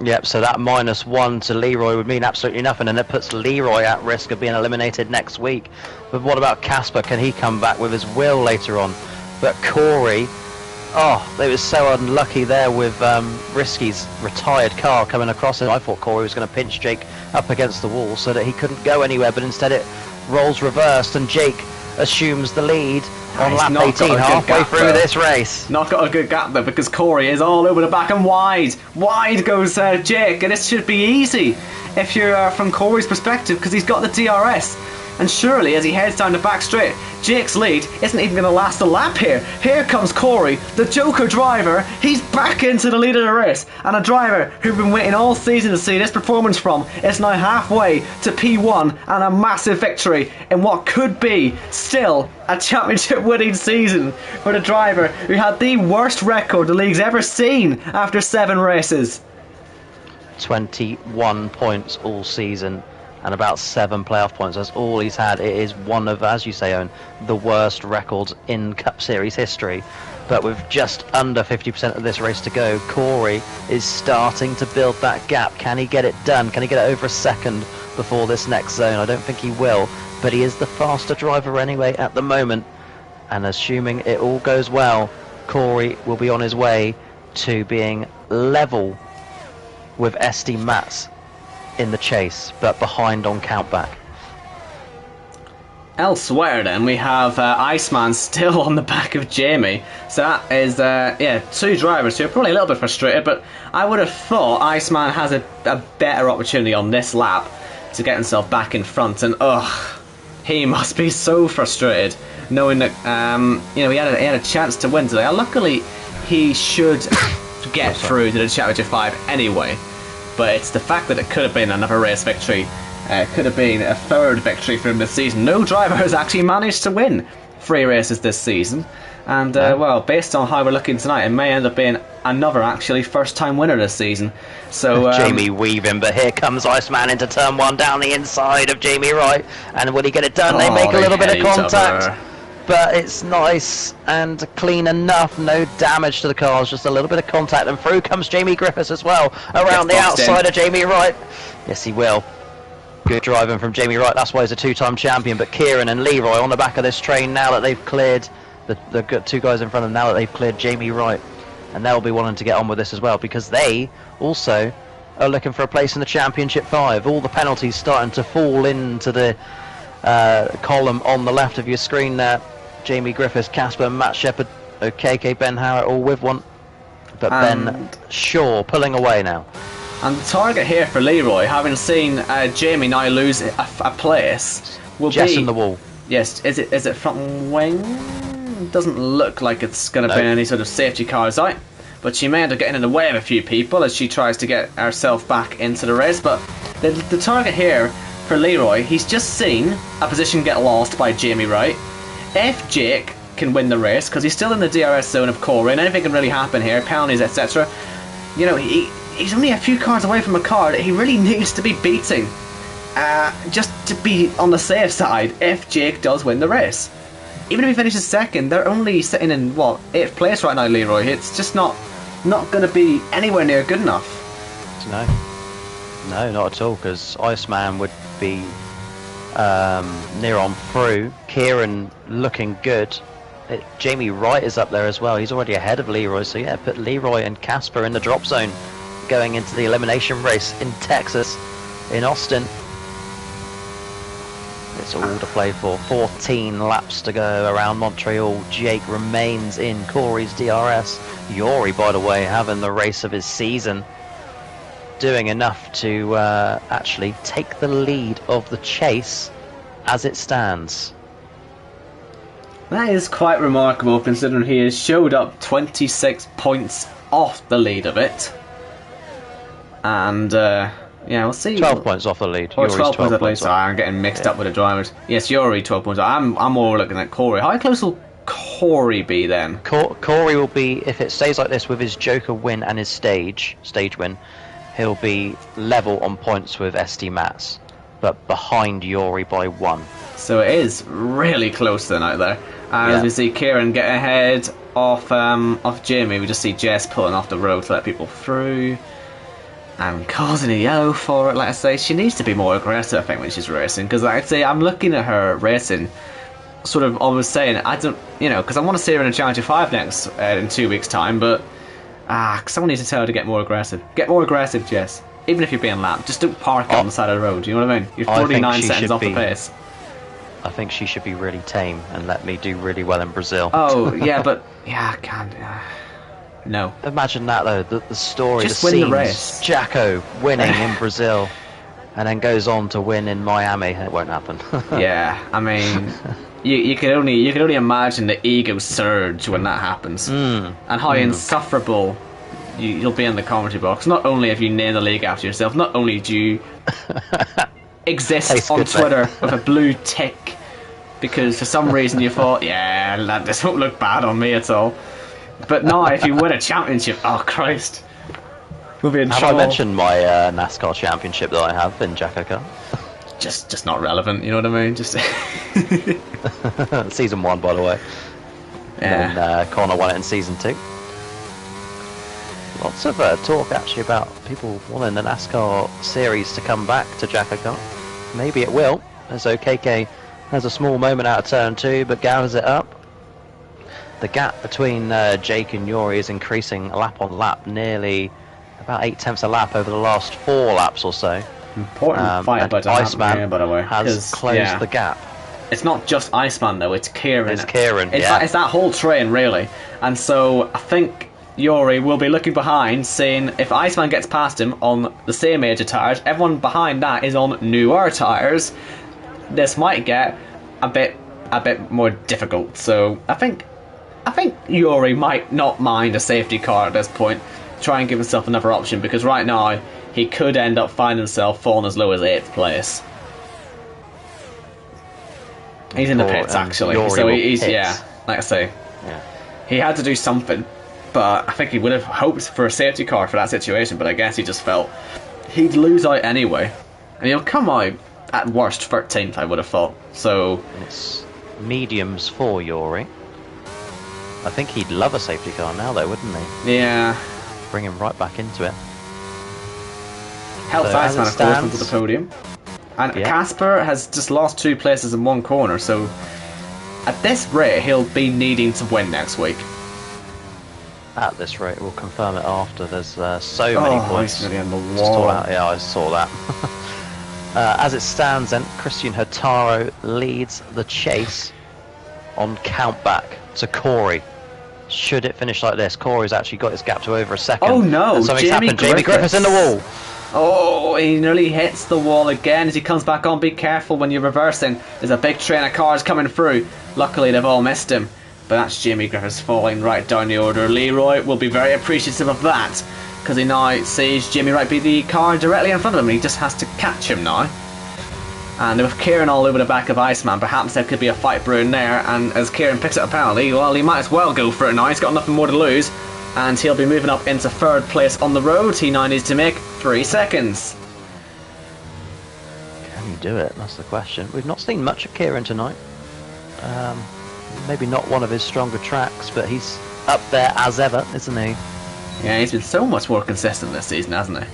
Yep, so that -1 to Leroy would mean absolutely nothing, and it puts Leroy at risk of being eliminated next week. But what about Casper? Can he come back with his will later on? But Corey, they were so unlucky there with Risky's retired car coming across him. I thought Corey was going to pinch Jake up against the wall so that he couldn't go anywhere, but instead it rolls reversed, and Jake assumes the lead on lap 18, halfway through this race. Not got a good gap there, because Corey is all over the back and wide. Wide goes Jake, and this should be easy if you're from Corey's perspective, because he's got the DRS. And surely, as he heads down the back straight, Jake's lead isn't even going to last a lap here. Here comes Corey, the Joker driver. He's back into the lead of the race. And a driver who've been waiting all season to see this performance from is now halfway to P1 and a massive victory in what could be still a championship winning season for the driver who had the worst record the league's ever seen after 7 races. 21 points all season and about 7 playoff points. That's all he's had. It is one of, as you say, Owen, the worst records in Cup Series history. But with just under 50% of this race to go, Corey is starting to build that gap. Can he get it done? Can he get it over a second before this next zone? I don't think he will, but he is the faster driver anyway at the moment. And assuming it all goes well, Corey will be on his way to being level with SD Mats in the chase, but behind on countback. Elsewhere then, we have Iceman still on the back of Jamie. So that is, 2 drivers who are probably a little bit frustrated, but I would have thought Iceman has a better opportunity on this lap to get himself back in front. And he must be so frustrated knowing that, he had a chance to win today. Luckily, he should get through to the Championship 5 anyway. But it's the fact that it could have been another race victory. Could have been a 3rd victory for him this season. No driver has actually managed to win 3 races this season. And, well, based on how we're looking tonight, it may end up being another, actually, first-time winner this season. So Jamie weaving, but here comes Iceman into turn 1 down the inside of Jamie Wright. And will he get it done? They make a little bit of contact. But it's nice and clean enough. No damage to the cars, just a little bit of contact. And through comes Jamie Griffiths as well, around the outside of Jamie Wright. Yes, he will. Good driving from Jamie Wright. That's why he's a 2-time champion. But Kieran and Leroy on the back of this train now that they've cleared the 2 guys in front of them, now that they've cleared Jamie Wright. And they'll be wanting to get on with this as well, because they also are looking for a place in the Championship 5. All the penalties starting to fall into the column on the left of your screen there. Jamie Griffiths, Casper, Matt Shepherd, OKK, Ben Howard, all with one. But Ben Shaw pulling away now. And the target here for Leroy, having seen Jamie now lose a place, will Jess be... in the wall. Yes, is it front wing? Doesn't look like it's going to be any sort of safety cars out. But she may end up getting in the way of a few people as she tries to get herself back into the race. But the target here for Leroy, he's just seen a position get lost by Jamie Wright. If Jake can win the race, because he's still in the DRS zone of Corey, and anything can really happen here, penalties, etc. He's only a few cars away from a car that he really needs to be beating, just to be on the safe side if Jake does win the race. Even if he finishes 2nd, they're only sitting in, 8th place right now, Leroy. It's just not going to be anywhere near good enough. No, not at all, because Iceman would be near on through. Kieran looking good. Jamie Wright is up there as well. He's already ahead of Leroy, so yeah, put Leroy and Casper in the drop zone going into the elimination race in Texas, in Austin. It's all to play for. 14 laps to go around Montreal. Jake remains in Corey's DRS. Yori, by the way, having the race of his season, doing enough to actually take the lead of the chase as it stands. That is quite remarkable, considering he has showed up 26 points off the lead of it. And we'll see. 12 points off the lead. Or 12 points off the lead. Sorry, I'm getting mixed up with the drivers. Yes, Yori 12 points off. I'm more looking at Corey. How close will Corey be then? Corey will be, if it stays like this with his Joker win and his stage win, he'll be level on points with SD Mats, but behind Yori by 1. So it is really close then out there. As we see Kieran get ahead off Jamie, we just see Jess pulling off the road to let people through and causing a yellow for it. Like I say, she needs to be more aggressive, I think, when she's racing, because like I say, I'm looking at her racing, sort of always saying, I don't, because I want to see her in a Challenger 5 next in 2 weeks' time, but someone needs to tell her to get more aggressive. Get more aggressive, Jess. Even if you're being lapped, just don't park on the side of the road. You know what I mean? You're 49 seconds off the pace. I think she should be really tame and let me do really well in Brazil. Oh, yeah, but I can't. No. Imagine that though, the story, just the win scenes, the race. Jacko winning in Brazil. and then goes on to win in Miami. It won't happen. Yeah, I mean, you can only imagine the ego surge when that happens, and how insufferable you'll be in the commentary box. Not only have you named the league after yourself, not only do you exist on Twitter with a blue tick because for some reason you thought, yeah, lad, this won't look bad on me at all. But now, if you win a championship, oh Christ, we'll be in trouble. Have I mentioned my NASCAR championship that I have in JACKOCAR? Just not relevant, you know what I mean? Just Season 1, by the way. Yeah. And then Connor won it in Season 2. Lots of talk actually about people wanting the NASCAR series to come back to JACKOCAR. Maybe it will, as OKK has a small moment out of turn 2, but gathers it up. The gap between Jake and Yuri is increasing lap on lap, nearly about 8/10 a lap over the last 4 laps or so. Important fight about to happen here, by the way, has closed the gap. It's not just Iceman though; it's Kieran. It's Kieran. It's that whole train really, and so I think Yuri will be looking behind, seeing if Iceman gets past him on the same age of tyres, everyone behind that is on newer tyres. This might get a bit more difficult. So I think Yuri might not mind a safety car at this point. Try and give himself another option, because right now he could end up finding himself falling as low as 8th place. He's in the pits actually, so he's like I say, he had to do something. But I think he would have hoped for a safety car for that situation, but I guess he just felt he'd lose out anyway. And he'll come out at worst 13th, I would have thought. So it's mediums for Yuri. I think he'd love a safety car now though, wouldn't he? Yeah. Bring him right back into it. Helps Iceman, of course, onto the podium. And Casper has just lost 2 places in 1 corner, so at this rate he'll be needing to win next week. At this rate, we'll confirm it after. There's so many points. He's on the wall. Yeah, I saw that. As it stands, then Christian Hurtado leads the chase on countback to Corey. Should it finish like this, Corey's actually got his gap to over a second. Oh no! And something's happened. Jamie Griffiths in the wall. Oh, he nearly hits the wall again as he comes back on. Be careful when you're reversing. There's a big train of cars coming through. Luckily, they've all missed him. But that's Jamie Griffiths falling right down the order. Leroy will be very appreciative of that, because he now sees Jamie Wright be the car directly in front of him. He just has to catch him now. And with Kieran all over the back of Iceman, perhaps there could be a fight brewing there. And as Kieran picks up a penalty, well, he might as well go for it now. He's got nothing more to lose. And he'll be moving up into 3rd place on the road. He now needs to make 3 seconds. Can he do it? That's the question. We've not seen much of Kieran tonight. Maybe not one of his stronger tracks, but he's up there as ever, isn't he? Yeah, he's been so much more consistent this season, hasn't he?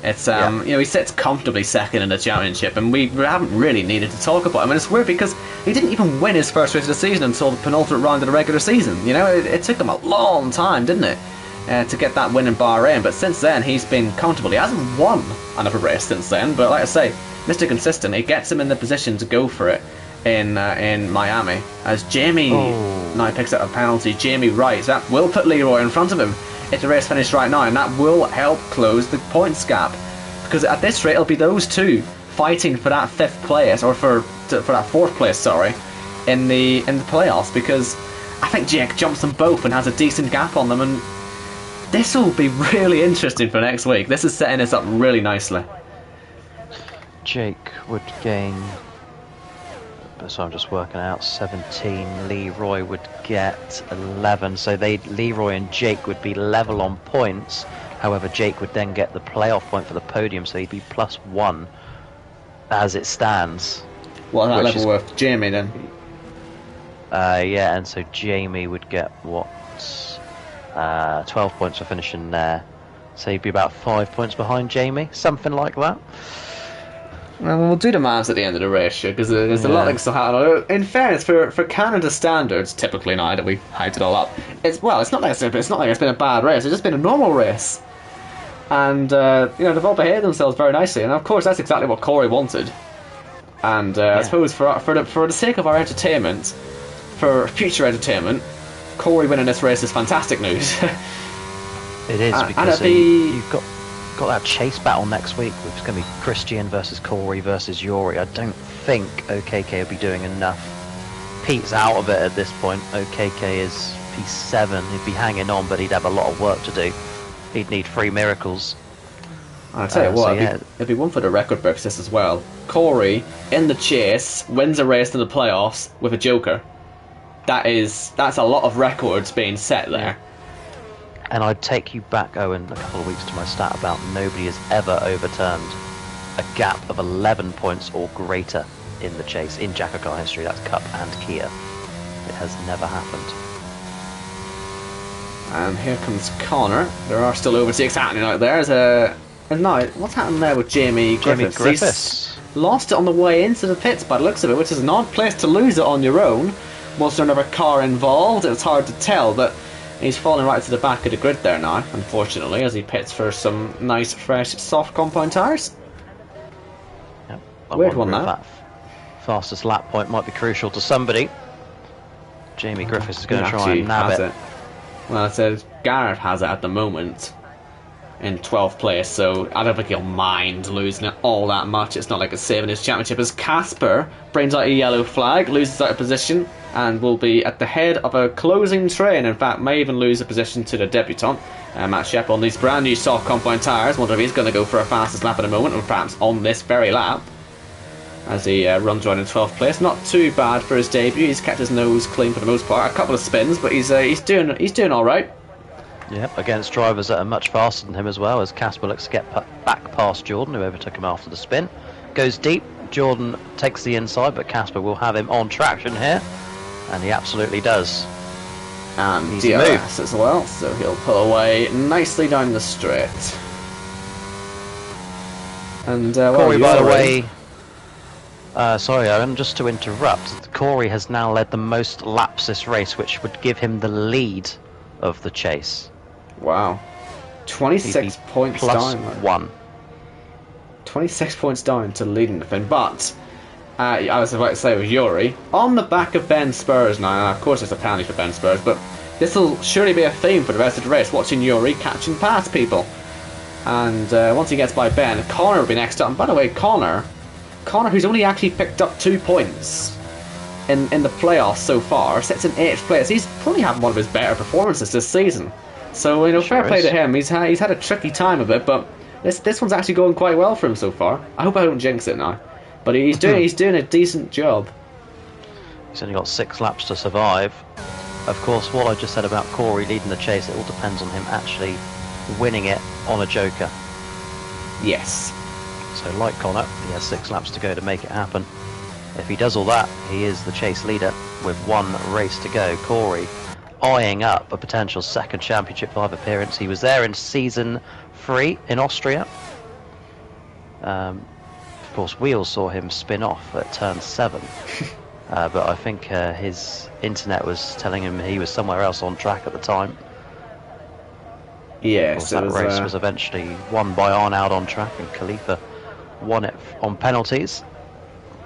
It's you know, he sits comfortably 2nd in the championship, and we haven't really needed to talk about him. And it's weird because he didn't even win his first race of the season until the penultimate round of the regular season. You know, it took him a long time, didn't it, to get that win in Bahrain. But since then, he's been comfortable. He hasn't won another race since then, but like I say, Mr. Consistent. It gets him in the position to go for it in Miami, as Jamie now picks up a penalty. Jamie Wright, that will put Leroy in front of him if the race finished right now, and that will help close the points gap, because at this rate it'll be those two fighting for that 5th place, or for that 4th place, sorry, in the playoffs, because I think Jake jumps them both and has a decent gap on them, and this will be really interesting for next week. This is setting us up really nicely. Jake would gain, so I'm just working out, 17. Leroy would get 11. So Leroy and Jake would be level on points. However, Jake would then get the playoff point for the podium, so he'd be +1 as it stands. What that level worth? Jamie then? Yeah, and so Jamie would get 12 points for finishing there. So he'd be about 5 points behind Jamie, something like that. Well, we'll do the maths at the end of the race, because there's a lot that still happen. In fairness, for Canada standards, typically now that we've hyped it all up, it's not like it's been a bad race. It's just been a normal race, and you know, they've all behaved themselves very nicely. And of course, that's exactly what Corey wanted. And I suppose for the sake of our entertainment, for future entertainment, Corey winning this race is fantastic news. It is, because you've got. got that chase battle next week. It's going to be Christian versus Corey versus Yuri. I don't think OKK will be doing enough. Pete's out of it at this point. OKK is P7. He'd be hanging on, but he'd have a lot of work to do. He'd need 3 miracles. I'll tell you what, it'd be one for the record books this as well. Corey, in the chase, wins a race in the playoffs with a Joker. That's a lot of records being set there. And I'd take you back, Owen, a couple of weeks to my stat about nobody has ever overturned a gap of 11 points or greater in the chase in JACKOCAR history. That's Cup and Kia. It has never happened. And here comes Connor. There are still overtakes happening out there. No, what's happened there with Jamie Griffiths? He's lost it on the way into the pits by the looks of it, which is an odd place to lose it on your own. Was there another car involved? It's hard to tell, but he's falling right to the back of the grid there now, unfortunately, as he pits for some nice, fresh, soft compound tyres. Yep. Weird one, that fastest lap point might be crucial to somebody. Jamie Griffiths is going to try and nab it. Well, it says Garrett has it at the moment in 12th place, so I don't think he'll mind losing it all that much. It's not like it's saving his championship. As Casper brings out a yellow flag, loses out of position, and will be at the head of a closing train. In fact, may even lose a position to the debutant, Matt Shep, on these brand new soft compound tyres. Wonder if he's going to go for a fastest lap in a moment, or perhaps on this very lap, as he runs around in 12th place. Not too bad for his debut. He's kept his nose clean for the most part. A couple of spins, but he's doing all right. Yep, against drivers that are much faster than him as well, as Casper looks to get back past Jordan, who overtook him after the spin. Goes deep, Jordan takes the inside, but Casper will have him on traction here, and he absolutely does. And DRS as well, so he'll pull away nicely down the straight. And Corey, by the way, sorry Owen, just to interrupt, Corey has now led the most laps this race, which would give him the lead of the chase. Wow. 26 points plus down. 1. 26 points down to leading the thing, but I was about to say with Yuri, on the back of Ben Spurs now, and of course it's a penalty for Ben Spurs, but this will surely be a theme for the rest of the race, watching Yuri catching past people. And once he gets by Ben, Connor will be next up. And by the way, Connor who's only actually picked up 2 points in the playoffs so far, sits in 8th place. He's probably having one of his better performances this season. So, you know, fair play to him. He's had a tricky time of it, but this one's actually going quite well for him so far. I hope I don't jinx it now, but he's doing a decent job. He's only got 6 laps to survive. Of course, what I just said about Corey leading the chase, it all depends on him actually winning it on a Joker. Yes. So, like Connor, he has 6 laps to go to make it happen. If he does all that, he is the chase leader with 1 race to go. Corey eyeing up a potential second Championship 5 appearance. He was there in Season 3 in Austria. Of course, we all saw him spin off at turn 7. But I think his internet was telling him he was somewhere else on track at the time. Yes, that race was eventually won by Arnaud on track, and Khalifa won it on penalties.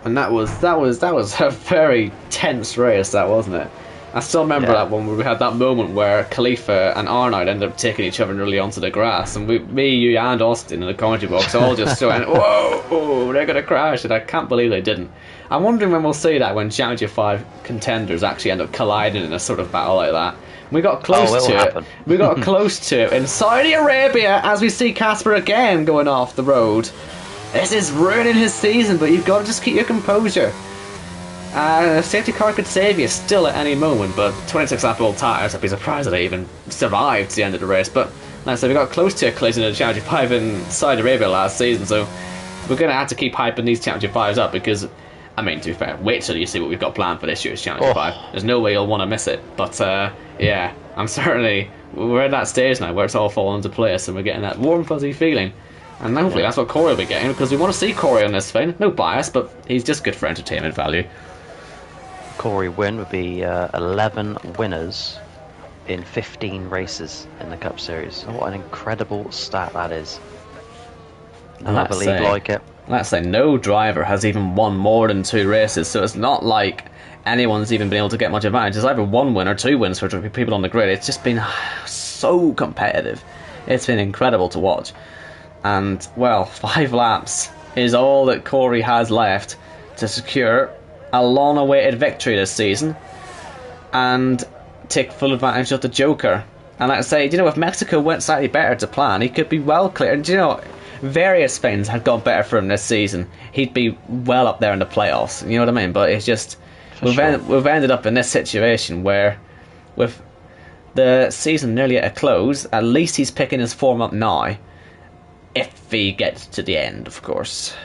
And that was a very tense race, that wasn't it? I still remember that one where we had that moment where Khalifa and Arnaud ended up taking each other nearly onto the grass, and me, you, and Austin in the commentary box all just went, whoa, they're going to crash, and I can't believe they didn't. I'm wondering when we'll see that, when Championship 5 contenders actually end up colliding in a sort of battle like that. We got close to it. We got close to it in Saudi Arabia, as we see Casper again going off the road. This is ruining his season, but you've got to just keep your composure. A safety car could save you still at any moment, but 26 lap old tyres, I'd be surprised that they even survived to the end of the race. But like I said, we got close to a collision in the Championship 5 in Saudi Arabia last season, so we're going to have to keep hyping these Championship 5s up because, I mean, to be fair, wait till you see what we've got planned for this year's Championship 5. There's no way you'll want to miss it. But yeah, we're at that stage now where it's all falling into place and we're getting that warm, fuzzy feeling. And hopefully that's what Corey will be getting, because we want to see Corey on this thing. No bias, but he's just good for entertainment value. Corey win would be 11 winners in 15 races in the Cup Series. What an incredible stat that is. Another league like it. Let's say no driver has even won more than 2 races, so it's not like anyone's even been able to get much advantage. It's either 1 win or 2 wins for people on the grid. It's just been so competitive. It's been incredible to watch. And, well, 5 laps is all that Corey has left to secure a long-awaited victory this season and take full advantage of the Joker. And like I say, if Mexico went slightly better to plan, he could be well clear. And various things had gone better for him this season. He'd be well up there in the playoffs. You know what I mean? But it's just we've ended up in this situation where, with the season nearly at a close, at least he's picking his form up now. If he gets to the end, of course.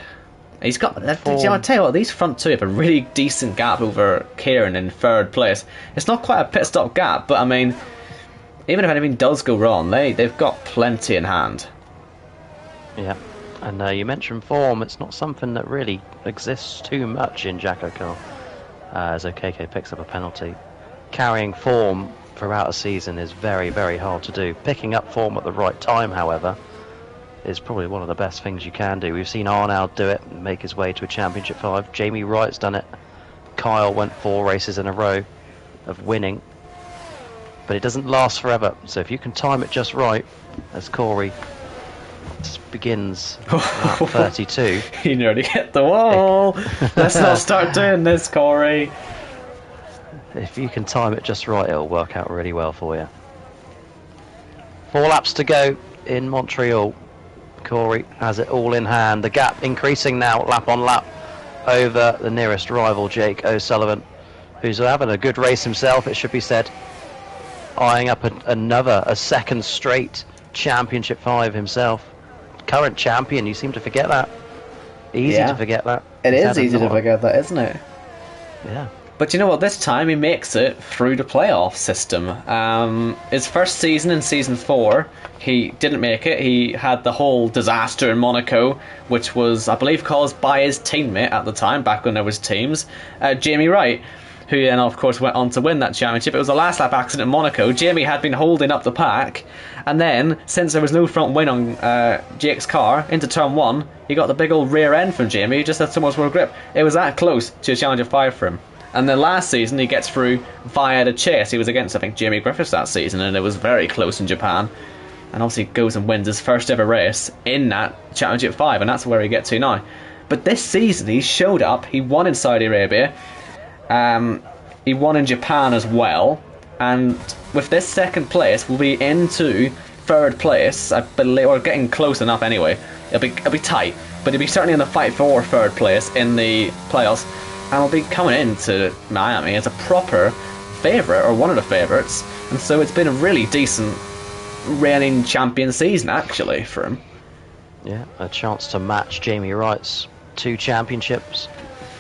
He's got. I'll tell you what, these front two have a really decent gap over Kieran in third place. It's not quite a pit stop gap, but I mean, even if anything does go wrong, they've got plenty in hand. Yeah, and you mentioned form. It's not something that really exists too much in JACKOCAR. As OKK picks up a penalty, carrying form throughout a season is very, very hard to do. Picking up form at the right time, however, is probably one of the best things you can do. We've seen Arnold do it and make his way to a Championship 5. Jamie Wright's done it. Kyle went 4 races in a row of winning. But it doesn't last forever. So if you can time it just right, as Corey begins at 32. He nearly hit the wall. Let's not start doing this, Corey. If you can time it just right, it'll work out really well for you. 4 laps to go in Montreal. Corey has it all in hand. The gap increasing now, lap on lap, over the nearest rival, Jake O'Sullivan, who's having a good race himself, it should be said. Eyeing up a second straight Championship 5 himself. Current champion, you seem to forget that. Easy to forget that. It is easy to forget that, isn't it? Yeah. But you know what, this time he makes it through the playoff system. His first season in Season 4, he didn't make it. He had the whole disaster in Monaco, which was, I believe, caused by his teammate at the time, back when there was teams, Jamie Wright, who then, of course, went on to win that championship. It was a last lap accident in Monaco. Jamie had been holding up the pack, and then, since there was no front wing on Jake's car, into turn 1, he got the big old rear end from Jamie. He just had so much more grip. It was that close to a Challenger 5 for him. And then last season, he gets through via the chase. He was against, I think, Jamie Griffiths that season, and it was very close in Japan. And obviously goes and wins his first ever race in that Championship 5, and that's where he gets to now. But this season, he showed up. He won in Saudi Arabia. He won in Japan as well. And with this second place, we'll be into third place, I believe, or getting close enough anyway. It'll be tight, but he'll be certainly in the fight for third place in the playoffs. And will be coming into Miami as a proper favourite, or one of the favourites. And so it's been a really decent reigning champion season, actually, for him. Yeah, a chance to match Jamie Wright's 2 championships.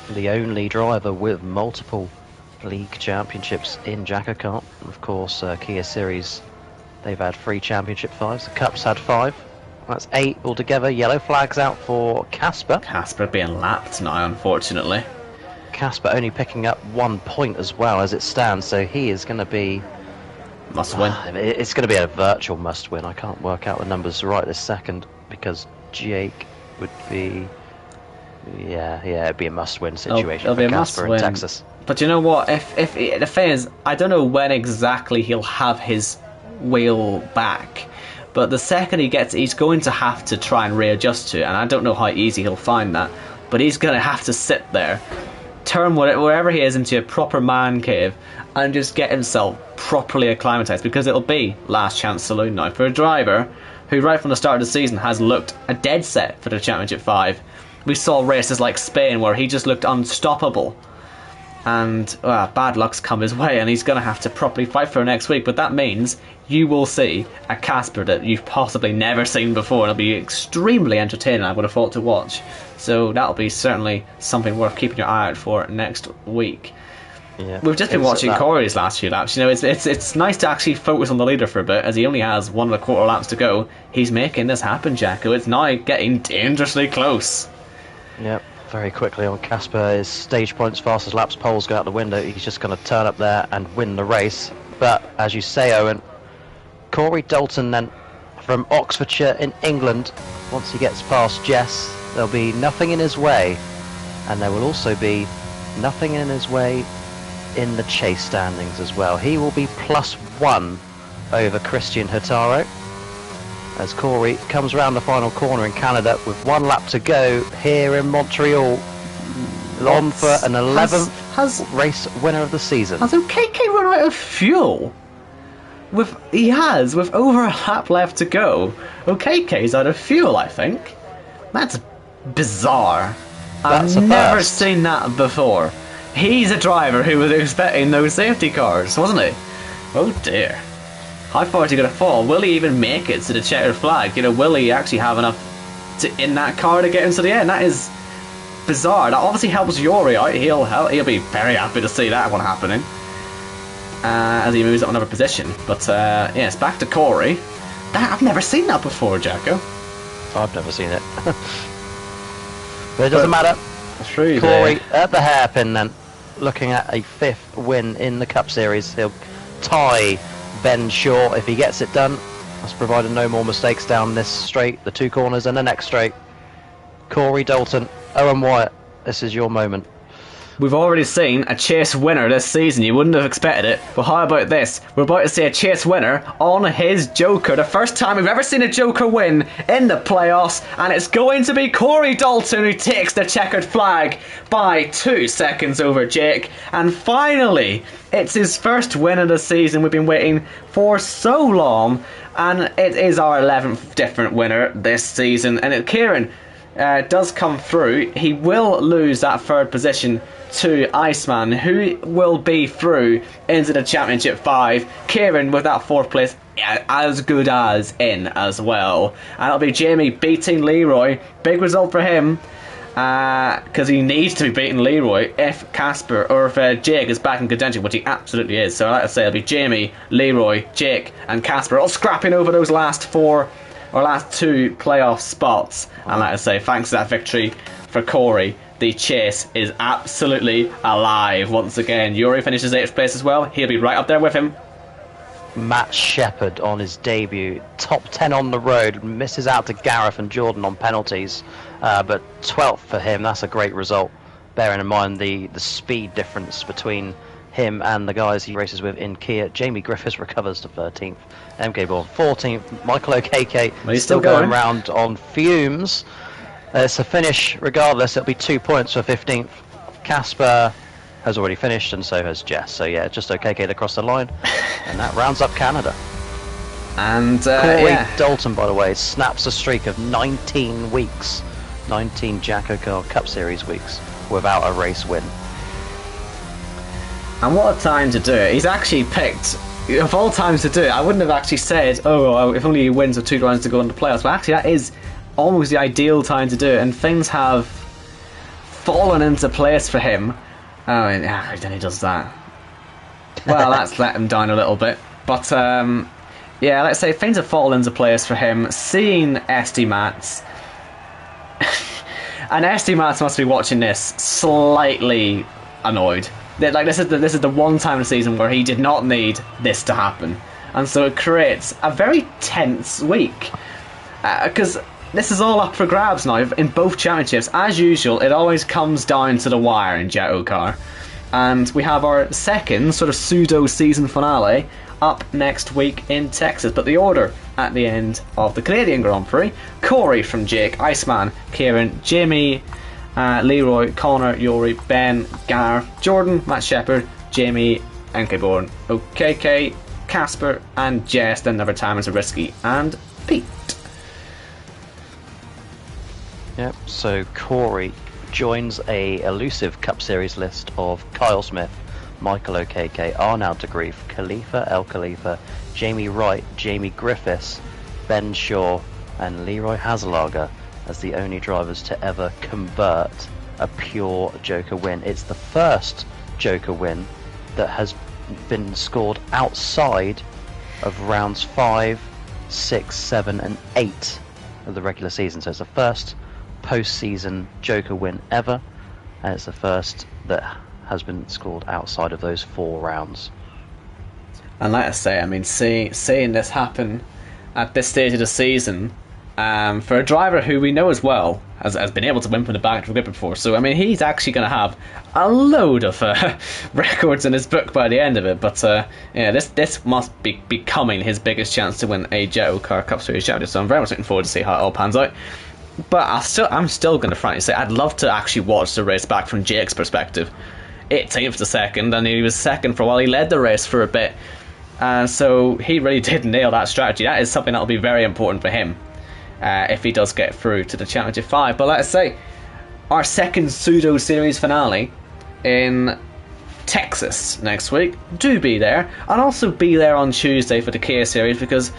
The only driver with multiple league championships in JACKOCAR. Of course, Kia Series, they've had 3 Championship 5s. The Cup's had 5. That's 8 altogether. Yellow flags out for Casper. Casper being lapped now, unfortunately. Casper only picking up 1 point as well as it stands, so he is going to be... Must win. It's going to be a virtual must win. I can't work out the numbers right this second, because Jake would be... Yeah, it'd be a must win situation for Casper in Texas. But you know what, if the thing is, I don't know when exactly he'll have his wheel back, but the second he's going to have to try and readjust to it, and I don't know how easy he'll find that, but he's going to have to sit there, turn wherever he is into a proper man cave, and just get himself properly acclimatized, because it'll be last chance saloon now for a driver who right from the start of the season has looked a dead set for the Championship 5. We saw races like Spain where he just looked unstoppable, and bad luck's come his way, and he's going to have to properly fight for it next week. But that means you will see a Casper that you've possibly never seen before, and it'll be extremely entertaining, I would have thought, to watch. So that'll be certainly something worth keeping your eye out for next week. Yeah, we've just been watching Corey's last few laps. You know, it's nice to actually focus on the leader for a bit, as he only has 1.25 laps to go. He's making this happen, Jacko. It's now getting dangerously close. Yep, very quickly on Casper. His stage points, fastest laps, poles go out the window. He's just going to turn up there and win the race. But as you say, Owen, Corey Dalton then from Oxfordshire in England, once he gets past Jess, there'll be nothing in his way, and there will also be nothing in his way in the chase standings as well. He will be +1 over Christian Hurtado, as Corey comes around the final corner in Canada with 1 lap to go here in Montreal. On for an 11th race winner of the season. Has OKK run out of fuel? He has, with over a lap left to go. OKK's out of fuel, I think. That's bizarre. I've never seen that before. He's a driver who was expecting no safety cars, wasn't he? Oh dear. How far is he going to fall? Will he even make it to the checkered flag? You know, will he actually have enough in that car to get into the end? That is bizarre. That obviously helps Yuri out. He'll be very happy to see that one happening as he moves up another position. But yes, back to Corey. I've never seen that before, Jacko. I've never seen it. But it doesn't matter. True. Corey at the hairpin then, looking at a 5th win in the Cup Series. He'll tie Ben Shaw if he gets it done. That's provided no more mistakes down this straight, the 2 corners and the next straight. Corey Dalton, Owen Wyatt, this is your moment. We've already seen a chase winner this season. You wouldn't have expected it. But how about this? We're about to see a chase winner on his Joker. The first time we've ever seen a Joker win in the playoffs. And it's going to be Corey Dalton who takes the checkered flag by 2 seconds over Jake. And finally, it's his first win of the season. We've been waiting for so long. And it is our 11th different winner this season. And Kieran does come through. He will lose that 3rd position to Iceman, who will be through into the Championship 5. Kieran with that 4th place as good as in as well. And it'll be Jamie beating Leroy. Big result for him, because he needs to be beating Leroy if Casper or if Jake is back in contention, which he absolutely is. So I like to say it'll be Jamie, Leroy, Jake and Casper all scrapping over those last 2 playoff spots. And like I say, thanks to that victory for Corey, the chase is absolutely alive once again. Yuri finishes 8th place as well. He'll be right up there with him. Matt Shepherd on his debut, top 10 on the road, misses out to Gareth and Jordan on penalties, but 12th for him. That's a great result, bearing in mind the speed difference between him and the guys he races with in Kia. Jamie Griffiths recovers to 13th, MK Bourne 14th, Michael O'Kk he's still going round on fumes. It's a finish regardless. It'll be 2 points for 15th. Casper has already finished and so has Jess, so yeah, just O'Kk to cross the line. And that rounds up Canada. And Corey Dalton, by the way, snaps a streak of 19 weeks, 19 JACKOCAR Cup Series weeks without a race win. And what a time to do it. He's actually picked, of all times to do it, I wouldn't have actually said, oh, if only he wins with 2 rounds to go in the playoffs, but actually that is almost the ideal time to do it, and things have fallen into place for him. Oh, and then he does that. Well, that's let him down a little bit. But, yeah, let's say things have fallen into place for him. Seeing SD Mats, and SD Mats must be watching this slightly annoyed. Like, this is the one time in the season where he did not need this to happen, and so it creates a very tense week, because this is all up for grabs now in both championships. As usual, it always comes down to the wire in JACKOCAR, and we have our second sort of pseudo season finale up next week in Texas. But the order at the end of the Canadian Grand Prix: Corey from Jake, Iceman, Kieran, Jamie, Leroy, Connor, Yuri, Ben, Gar, Jordan, Matt Shepherd, Jamie, MK Bourne, OKK, Casper, and Jess. Then their retirements are Risky and Pete. Yep, so Corey joins a elusive Cup Series list of Kyle Smith, Michael O'Kk, Arnaud de Grief, Khalifa El Khalifa, Jamie Wright, Jamie Griffiths, Ben Shaw, and Leroy Haselager as the only drivers to ever convert a pure Joker win. It's the first Joker win that has been scored outside of rounds 5, 6, 7, and 8 of the regular season. So it's the first post-season Joker win ever, and it's the first that has been scored outside of those 4 rounds. And like I say, I mean, seeing this happen at this stage of the season, for a driver who we know as well has been able to win from the back of the grip before. So I mean, he's actually going to have a load of records in his book by the end of it. But yeah, this must be becoming his biggest chance to win a JACKOCAR Cup Series championship. So I'm very much looking forward to see how it all pans out. But I'm still going to frankly say I'd love to actually watch the race back from Jake's perspective. 18th to second, and he was second for a while. He led the race for a bit, so he really did nail that strategy. That is something that will be very important for him if he does get through to the Championship 5. But like I say, our second pseudo series finale in Texas next week. Do be there, and also be there on Tuesday for the Kia series, because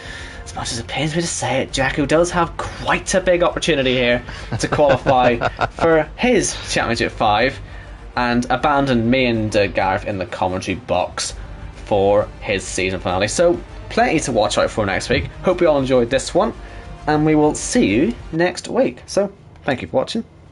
as much as it pains me to say it, Jacko does have quite a big opportunity here to qualify for his Championship 5 and abandon me and Gareth in the commentary box for his season finale. So plenty to watch out for next week. Hope you all enjoyed this one, and we will see you next week. So thank you for watching.